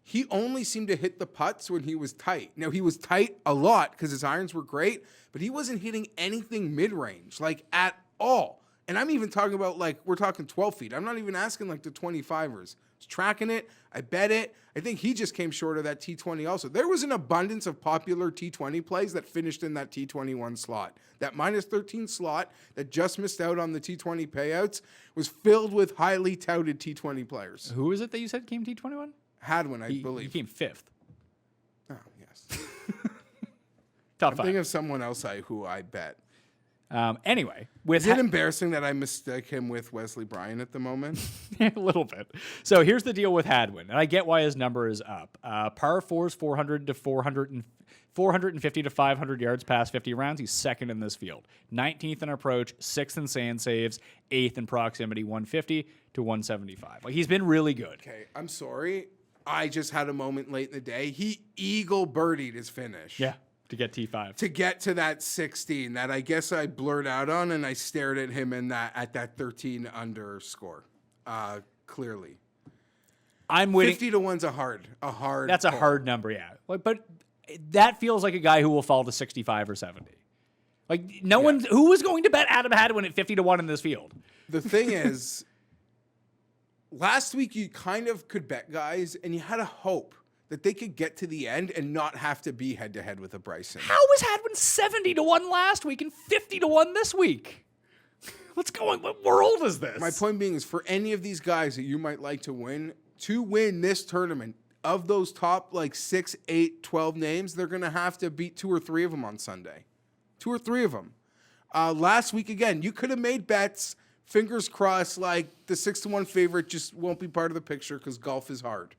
He only seemed to hit the putts when he was tight. Now, he was tight a lot because his irons were great, but he wasn't hitting anything mid-range, like at all. And I'm even talking about, like, we're talking 12 feet. I'm not even asking, like, the 25ers. I was tracking it. I bet it. I think he just came short of that T20 also. There was an abundance of popular T20 plays that finished in that T21 slot. That minus 13 slot that just missed out on the T20 payouts was filled with highly touted T20 players. Who is it that you said came T21? Hadwin, I believe. He came 5th. Oh, yes. Top I'm 5. thinking of someone else who I bet. Anyway, with Is it embarrassing that I mistake him with Wesley Bryan at the moment? a little bit. So here's the deal with Hadwin, and I get why his number is up. Par 4's 400 to 450 to 500 yards past 50 rounds. He's second in this field. 19th in approach, 6th in sand saves, 8th in proximity, 150 to 175. Like, he's been really good. Okay, I'm sorry. I just had a moment late in the day. He eagle birdied his finish. Yeah, to get T5. To get to that 16 that I guess I blurred out on, and I stared at him at that 13 under score. Clearly. I'm waiting. 50 to 1's a hard. That's a pull. hard number, yeah. But that feels like a guy who will fall to 65 or 70. Like, who was going to bet Adam Hadwin at 50 to 1 in this field? The thing is, last week you kind of could bet guys, and you had a hope that they could get to the end and not have to be head-to-head with a Bryson. How was Hadwin 70 to 1 last week and 50 to 1 this week? What world is this? My point being is, for any of these guys that you might like to win this tournament, of those top like 6, 8, 12 names, they're going to have to beat 2 or 3 of them on Sunday. 2 or 3 of them. Last week, again, you could have made bets. Fingers crossed, like the 6-1 favorite just won't be part of the picture because golf is hard.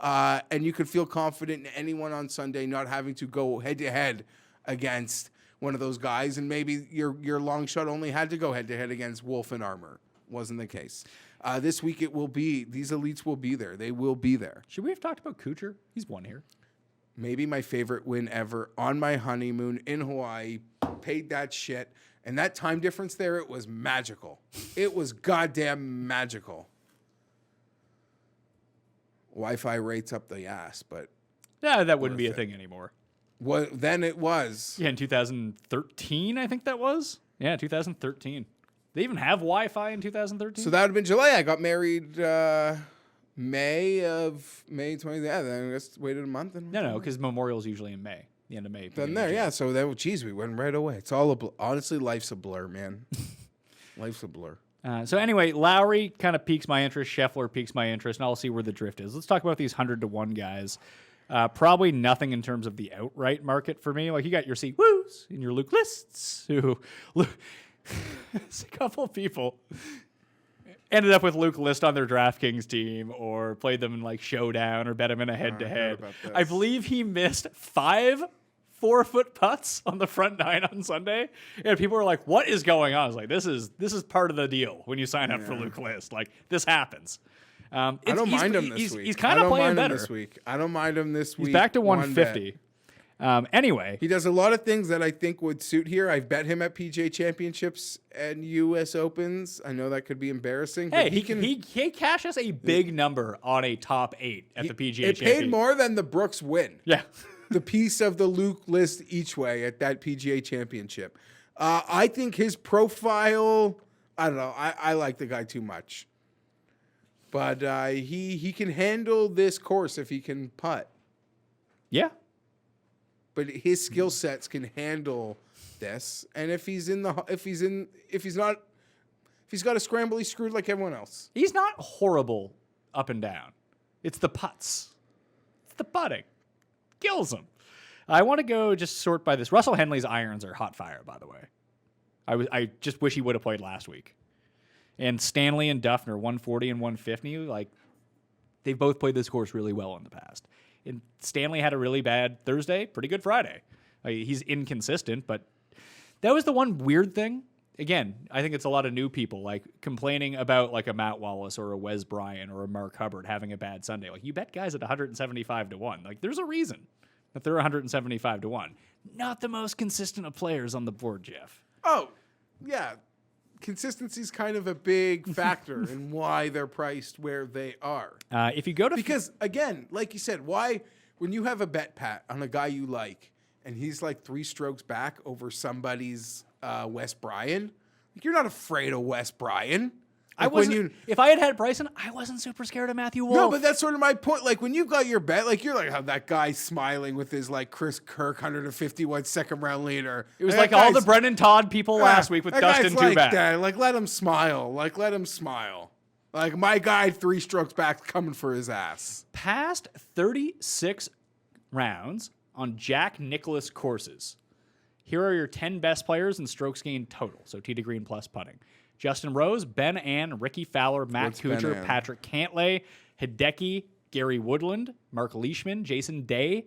And you could feel confident in anyone on Sunday not having to go head-to-head against one of those guys. And maybe your long shot only had to go head-to-head against Wolf and Armour. Wasn't the case. This week it will be. These elites will be there. They will be there. Should we have talked about Kuchar? He's won here. Maybe my favorite win ever on my honeymoon in Hawaii. Paid that shit. And that time difference there, it was magical. It was goddamn magical. Wi-Fi rates up the ass, but... Yeah, that wouldn't be a thing anymore. Then it was. Yeah, in 2013, I think that was. Yeah, 2013. They even have Wi-Fi in 2013? So that would have been July. I got married May 20th. Yeah, then I just waited a month. And No, because Memorial's usually in May. The end of May. Then there, yeah. So that, geez, we went right away. It's all honestly, life's a blur, man. Life's a blur. So anyway, Lowry kind of piques my interest. Scheffler piques my interest, and I'll see where the drift is. Let's talk about these 100 to 1 guys. Probably nothing in terms of the outright market for me. Like, you got your C. Woos and your Luke Lists, who a couple of people ended up with Luke List on their DraftKings team, or played them in like Showdown, or bet him in a head-to-head. I believe he missed 5 4-foot putts on the front 9 on Sunday, and people were like, "What is going on?" I was like, "This is part of the deal when you sign up for Luke List. Like, this happens." I don't mind him this week. He's kind of playing better this week. I don't mind him this week. He's back to 150. Anyway, he does a lot of things that I think would suit here. I've bet him at PGA Championships and U.S. Opens. I know that could be embarrassing. Hey, but he cashes a big number on a top 8 at the PGA It paid more than the Brooks win. Yeah. The piece of the Luke List each way at that PGA Championship. I think his profile, I don't know. I like the guy too much. But he can handle this course if he can putt. Yeah. But his skill sets can handle this. And if he's got a scramble, he's screwed like everyone else. He's not horrible up and down. It's the putts. It's the putting. Kills him. I want to go just sort by this. Russell Henley's irons are hot fire, by the way. I just wish he would have played last week. And Stanley and Duffner, 140 and 150, like, they've both played this course really well in the past. And Stanley had a really bad Thursday, pretty good Friday. He's inconsistent, but that was the one weird thing. Again, I think it's a lot of new people like complaining about like a Matt Wallace or a Wes Bryan or a Mark Hubbard having a bad Sunday. Like, you bet guys at 175 to 1. Like, there's a reason. That they're 175 to 1. Not the most consistent of players on the board, Jeff. Oh, yeah. Consistency is kind of a big factor in why they're priced where they are. If you go to Because, again, like you said, why, when you have a bet, Pat, on a guy you like, and he's like 3 strokes back over somebody's Wes Bryan, like, you're not afraid of Wes Bryan. I Like, when wasn't. If I had Bryson, I wasn't super scared of Matthew Wolff. No, but that's sort of my point. Like, when you got your bet, like, you're like, how that guy smiling with his, like, Chris Kirk 151 second round leader. It was like all the Brendan Todd people last week with that Dustin guy's like Tubac. that. Like, let him smile. Like, let him smile. Like, my guy 3 strokes back coming for his ass. Past 36 rounds on Jack Nicklaus courses. Here are your 10 best players in strokes gained total. So tee to green plus putting. Justin Rose, Ben Ann, Ricky Fowler, Matt What's Ben Kuchar, Ann? Patrick Cantlay, Hideki, Gary Woodland, Mark Leishman, Jason Day,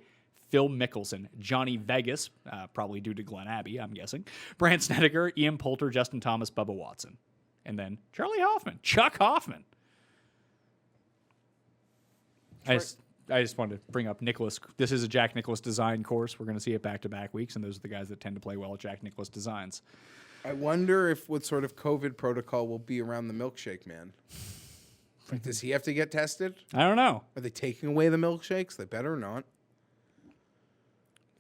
Phil Mickelson, Johnny Vegas, probably due to Glen Abbey, I'm guessing, Brant Snedeker, Ian Poulter, Justin Thomas, Bubba Watson. And then Charlie Hoffman, Chuck Hoffman. I just wanted to bring up Nicklaus. This is a Jack Nicklaus design course. We're going to see it back-to-back weeks, and those are the guys that tend to play well at Jack Nicklaus designs. I wonder if what sort of COVID protocol will be around the milkshake man. Like, does he have to get tested? I don't know. Are they taking away the milkshakes? They better not.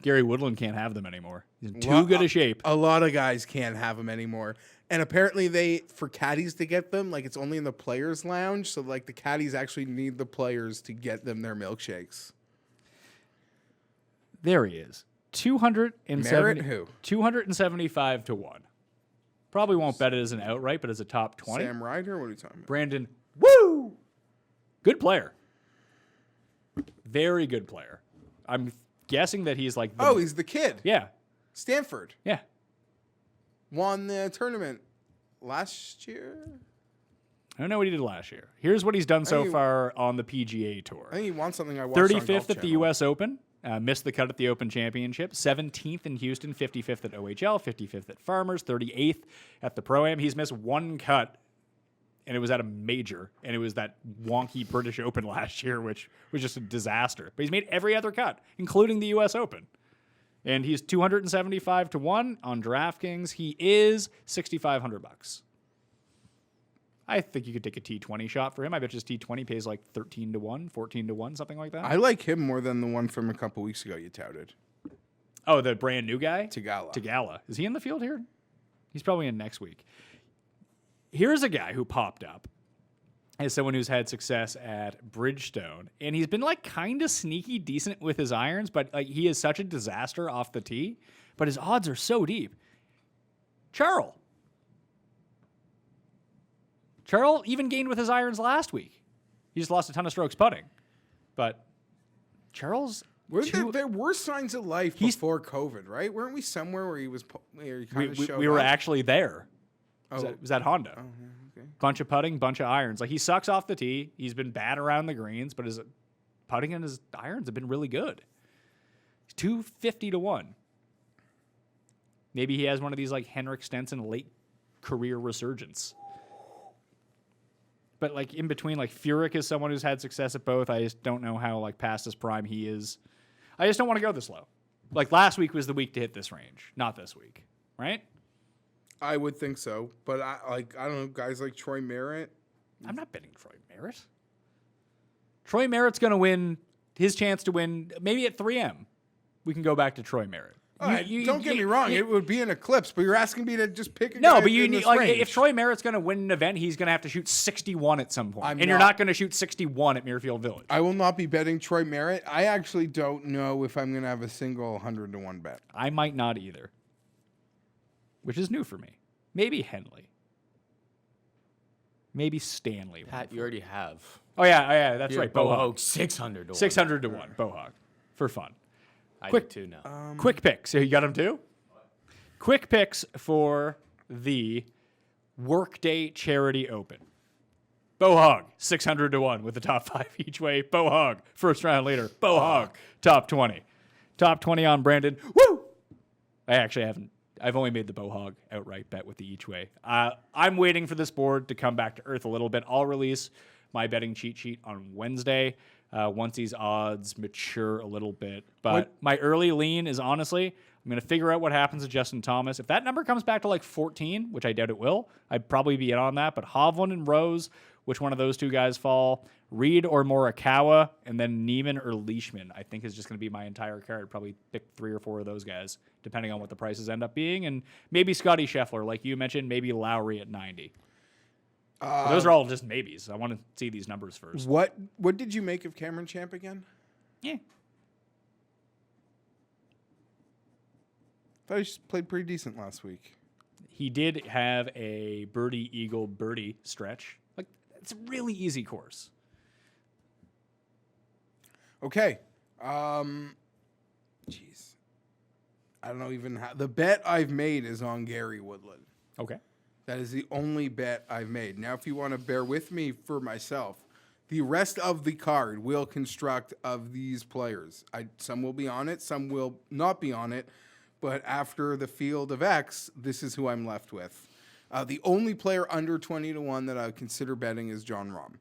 Gary Woodland can't have them anymore. He's in too good a shape. A lot of guys can't have them anymore. And apparently for caddies to get them, like, it's only in the players' lounge. So, like, the caddies actually need the players to get them their milkshakes. There he is. 275 to 1. Probably won't bet it as an outright, but as a top 20. Sam Ryder? What are you talking about? Brandon, woo! Good player. Very good player. I'm guessing that he's like... He's the kid. Yeah. Stanford. Yeah. Won the tournament last year. I don't know what he did last year. Here's what he's done so think he- far on the PGA Tour. I think he won something I watched on 35th Golf at the Channel. U.S. Open. Missed the cut at the Open Championship. 17th in Houston. 55th at OHL. 55th at Farmers. 38th at the Pro-Am. He's missed one cut, and it was at a major. And it was that wonky British Open last year, which was just a disaster. But he's made every other cut, including the U.S. Open. And he's 275 to 1 on DraftKings. He is $6,500. I think you could take a T20 shot for him. I bet his T20 pays like 13 to 1, 14 to 1, something like that. I like him more than the one from a couple weeks ago you touted. Oh, the brand new guy? Tagala. Tagala. Is he in the field here? He's probably in next week. Here's a guy who popped up as someone who's had success at Bridgestone, and he's been like kind of sneaky decent with his irons, but like he is such a disaster off the tee, but his odds are so deep. Charles even gained with his irons last week. He just lost a ton of strokes putting. But Charles... There were signs of life before COVID, right? Weren't we somewhere where he was? Where he kind of showed we were up? actually there. It was at Honda. Oh, yeah, okay. Bunch of putting, bunch of irons. Like, he sucks off the tee. He's been bad around the greens, but his putting and his irons have been really good. He's 250 to 1. Maybe he has one of these like Henrik Stenson late career resurgence. But like in between, like Furyk is someone who's had success at both. I just don't know how like past his prime he is. I just don't want to go this low. Like last week was the week to hit this range, not this week, right? I would think so, but I don't know, guys like Troy Merritt. I'm not betting Troy Merritt. Troy Merritt's going to win his chance to win maybe at 3M. We can go back to Troy Merritt. Don't get me wrong; it would be an eclipse. But you're asking me to just pick a no, guy but you in need this like range. if Troy Merritt's going to win an event, he's going to have to shoot 61 at some point, and you're not. not going to shoot 61 at Muirfield Village. I will not be betting Troy Merritt. I actually don't know if I'm going to have a single 100 to 1 bet. I might not either, which is new for me. Maybe Henley. Maybe Stanley. Pat, you already have. Oh yeah, that's right. Bohog, Bohog. 600 to 1. 600 to 1. Bohog. For fun. I Quick- do too now. Quick picks. So you got them too? Quick picks for the Workday Charity Open. Bohog, 600 to 1 with the top 5 each way. Bohog, first round leader. Bohog, top 20. Top 20 on Brandon. Woo! I actually haven't. I've only made the Bohog outright bet with the each way. I'm waiting for this board to come back to earth a little bit. I'll release my betting cheat sheet on Wednesday. once these odds mature a little bit. But my early lean is honestly, I'm going to figure out what happens to Justin Thomas. If that number comes back to like 14, which I doubt it will, I'd probably be in on that. But Hovland and Rose, which one of those two guys fall? Reed or Morikawa, and then Neiman or Leishman, I think is just going to be my entire card. Probably pick 3 or 4 of those guys, depending on what the prices end up being. And maybe Scotty Scheffler, like you mentioned, maybe Lowry at 90. Those are all just maybes. I want to see these numbers first. What did you make of Cameron Champ again? Yeah. I thought he played pretty decent last week. He did have a birdie, eagle, birdie stretch. Like, it's a really easy course. Okay. Jeez. I don't know even how. The bet I've made is on Gary Woodland. Okay. That is the only bet I've made. Now, if you want to bear with me for myself, the rest of the card will construct of these players. Some will be on it, some will not be on it. But after the field of X, this is who I'm left with. The only player under 20-1 that I would consider betting is John Rahm.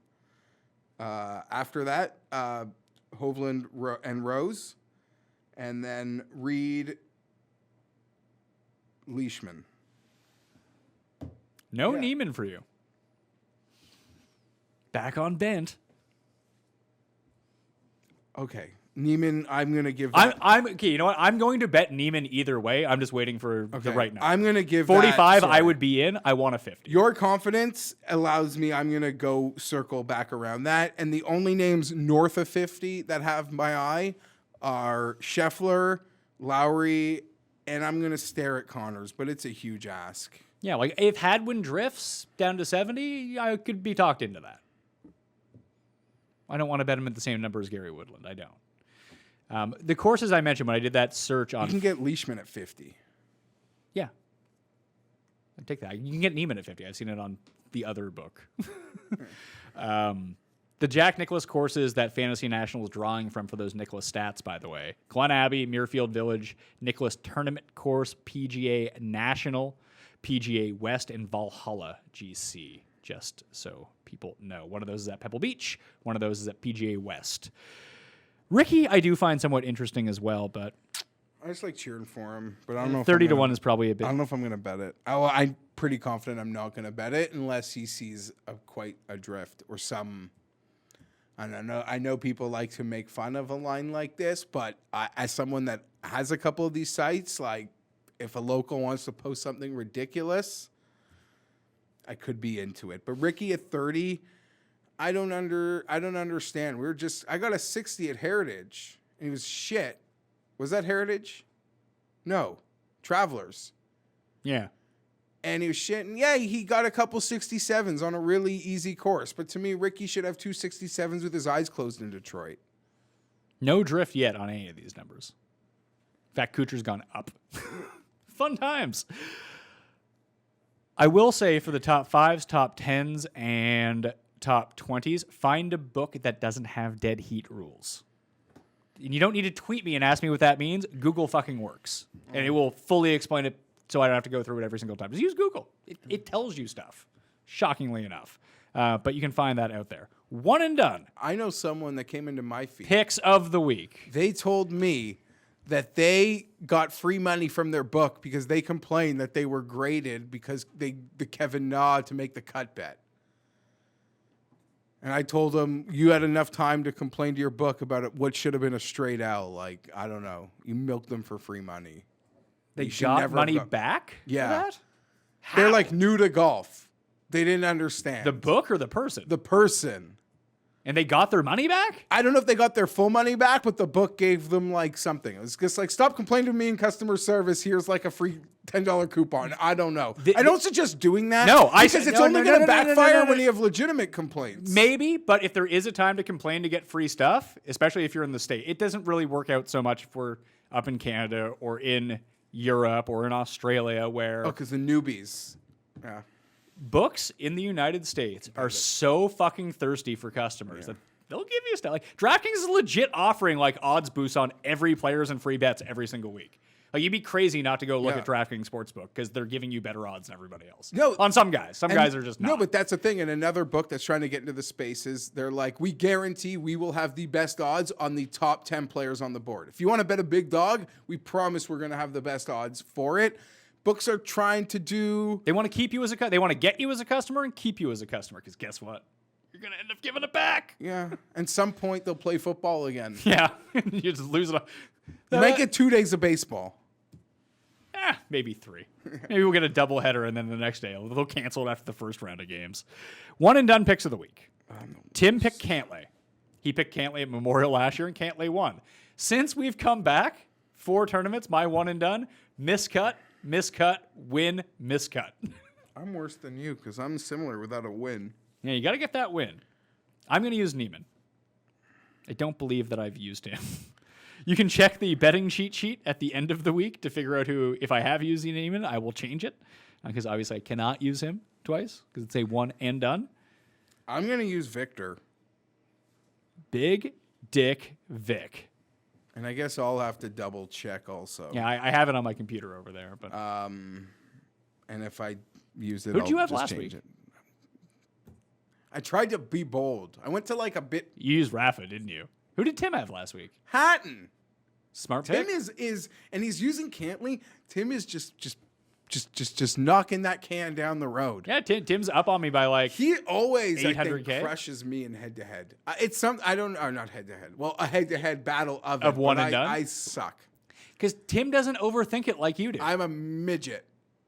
After that, Hovland and Rose, and then Reed, Leishman. No Neiman for you. Back on bent. Okay. Neiman, I'm going to give that. I'm okay, you know what? I'm going to bet Neiman either way. I'm just waiting for the right number. I'm going to give 45, I would be in. I want a 50. Your confidence allows me, I'm going to go circle back around that. And the only names north of 50 that have my eye are Scheffler, Lowry, and I'm going to stare at Connors, but it's a huge ask. Yeah, like if Hadwin drifts down to 70, I could be talked into that. I don't want to bet him at the same number as Gary Woodland. I don't. The courses I mentioned when I did that search on... You can get Leishman at 50. Yeah. I'd take that. You can get Neiman at 50. I've seen it on the other book. The Jack Nicklaus courses that Fantasy National is drawing from for those Nicklaus stats, by the way. Glen Abbey, Muirfield Village, Nicklaus Tournament Course, PGA National, PGA West, and Valhalla GC, just so people know. One of those is at Pebble Beach. One of those is at PGA West. Ricky, I do find somewhat interesting as well, but I just like cheering for him, but I don't know if 30-1 is probably a bit. I don't know if I'm going to bet it. I'm pretty confident I'm not going to bet it unless he sees quite a drift or some. I don't know. I know people like to make fun of a line like this, but as someone that has a couple of these sites, like if a local wants to post something ridiculous, I could be into it. But Ricky at 30, I don't understand. I got a 60 at Heritage, and he was shit. Was that Heritage? No. Travelers. Yeah. And he was shit. And yeah, he got a couple 67s on a really easy course. But to me, Ricky should have 2 67s with his eyes closed in Detroit. No drift yet on any of these numbers. In fact, Kuchar's gone up. Fun times. I will say for the top 5s, top 10s, and top 20s, find a book that doesn't have dead heat rules. And you don't need to tweet me and ask me what that means. Google fucking works. And it will fully explain it so I don't have to go through it every single time. Just use Google. It tells you stuff, shockingly enough. But you can find that out there. One and done. I know someone that came into my feed. Picks of the week. They told me that they got free money from their book because they complained that they were graded because the Kevin Na to make the cut bet. And I told them, you had enough time to complain to your book about it, what should have been a straight L. Like, I don't know. You milked them for free money. They got money back? Yeah. For that? They're like new to golf. They didn't understand. The book or the person? The person. And they got their money back? I don't know if they got their full money back, but the book gave them like something. It was just like, stop complaining to me in customer service. Here's like a free $10 coupon. I don't know. I don't suggest doing that. No, because it's only going to backfire when you have legitimate complaints. Maybe, but if there is a time to complain to get free stuff, especially if you're in the state, it doesn't really work out so much if we're up in Canada or in Europe or in Australia where... Oh, because the newbies. Yeah. Books in the United States are so fucking thirsty for customers that they'll give you stuff. Like DraftKings is legit offering like odds boosts on every players and free bets every single week. Like, you'd be crazy not to go look Yeah. at DraftKings Sportsbook because they're giving you better odds than everybody else. No. On some guys. Some And- guys are just not. No, but that's the thing. And another book that's trying to get into the spaces, they're like, we guarantee we will have the best odds on the top 10 players on the board. If you want to bet a big dog, we promise we're going to have the best odds for it. Books are trying to do. They want to keep you as they want to get you as a customer and keep you as a customer because guess what? You're going to end up giving it back. Yeah. At some point, they'll play football again. Yeah. You just lose it. You might get 2 days of baseball. Maybe 3. Maybe we'll get a doubleheader and then the next day they'll cancel it after the first round of games. One and done picks of the week. Tim picked Cantlay. He picked Cantlay at Memorial last year and Cantlay won. Since we've come back, 4 tournaments, my one and done, miscut, win, miscut. I'm worse than you because I'm similar without a win. Yeah, you got to get that win. I'm going to use Neiman. I don't believe that I've used him. You can check the betting cheat sheet at the end of the week to figure out who, if I have used Neiman, I will change it. Because obviously I cannot use him twice because it's a one and done. I'm going to use Victor. Big Dick Vic. And I guess I'll have to double check also. Yeah, I have it on my computer over there. But And if I use it, Who'd I'll you have just last change week? it. I tried to be bold. I went to like a bit. you used Rafa, didn't you? Who did Tim have last week? Hatton. Smart Tim pick? is and he's using Cantley. Tim is just knocking that can down the road. Yeah, Tim's up on me by like He always, I think, 800K? crushes me in head to head. It's some I don't or not head to head. Well, a head to head battle of it, one but and done? I suck. because Tim doesn't overthink it like you do. I'm a midget.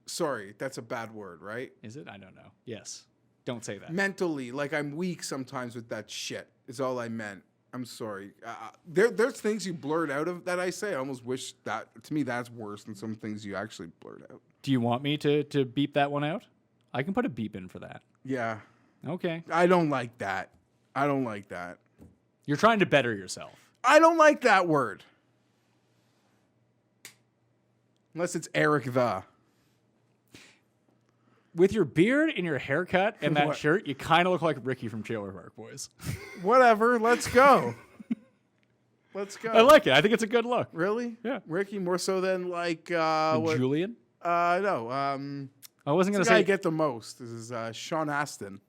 Sorry, that's a bad word, right? Is it? I don't know. Yes. Don't say that. Mentally, like I'm weak sometimes with that shit. Is all I meant. I'm sorry. There's things you blurt out of that I say. I almost wish that to me that's worse than some things you actually blurt out. Do you want me to beep that one out? I can put a beep in for that. Yeah, Okay. I don't like that. I don't like that. You're trying to better yourself. I don't like that word. Unless it's Eric the. With your beard and your haircut and that What? shirt, you kind of look like Ricky from Trailer Park Boys. Whatever. Let's go. Let's go. I like it. I think it's a good look. Really? Yeah. Ricky more so than like what? Julian? No. I wasn't going The to guy I say. get the most. This is Sean Astin.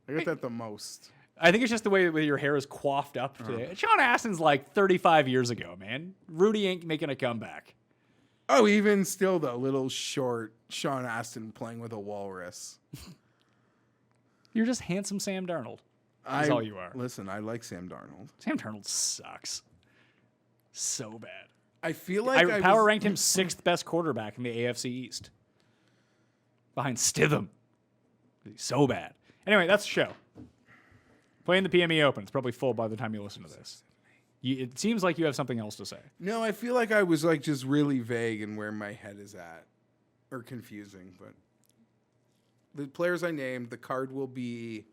I get that the most. I think it's just the way that your hair is coiffed up today. Sean Astin's like 35 years ago, man. Rudy ain't making a comeback. Oh, even still though, little short Sean Astin playing with a walrus. You're just handsome Sam Darnold. That's all you are. Listen, I like Sam Darnold. Sam Darnold sucks. So bad. I feel like I power ranked him 6th best quarterback in the AFC East. Behind Stidham. He's so bad. Anyway, that's the show. Playing the PME Open. It's probably full by the time you listen to this. It seems like you have something else to say. No, I feel like I was like just really vague in where my head is at. Or confusing, but the players I named, the card will be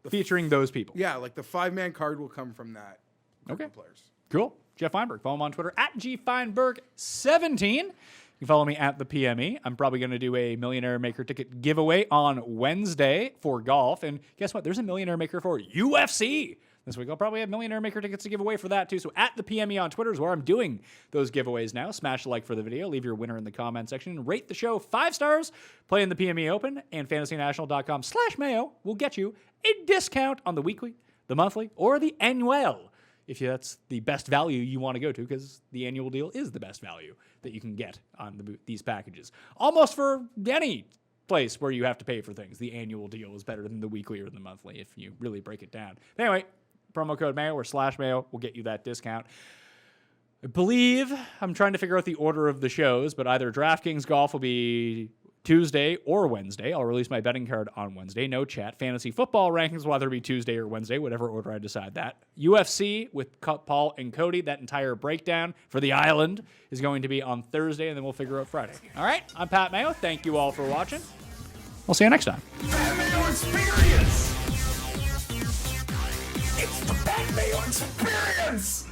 Featuring those people. yeah, like the 5-man card will come from that group Okay. of players. Cool. Geoff Fienberg. Follow him on Twitter at GFienberg17. You can follow me at the PME. I'm probably going to do a Millionaire Maker ticket giveaway on Wednesday for golf. And guess what? There's a Millionaire Maker for UFC this week. I'll probably have Millionaire Maker tickets to give away for that too. So at the PME on Twitter is where I'm doing those giveaways now. Smash a like for the video. Leave your winner in the comment section. And rate the show 5 stars. Play in the PME Open. And fantasynational.com/Mayo will get you a discount on the weekly, the monthly, or the annual. If that's the best value you want to go to, because the annual deal is the best value that you can get on these packages. Almost for any place where you have to pay for things, the annual deal is better than the weekly or the monthly if you really break it down. But anyway, promo code Mayo or /Mayo will get you that discount. I believe I'm trying to figure out the order of the shows, but either DraftKings Golf will be Tuesday or Wednesday. I'll release my betting card on Wednesday. No chat. Fantasy football rankings will either be Tuesday or Wednesday, whatever order I decide that. UFC with Paul and Cody, that entire breakdown for the island is going to be on Thursday, and then we'll figure out Friday. All right, I'm Pat Mayo. Thank you all for watching. We'll see you next time. Pat Mayo Experience! It's the Pat Mayo Experience!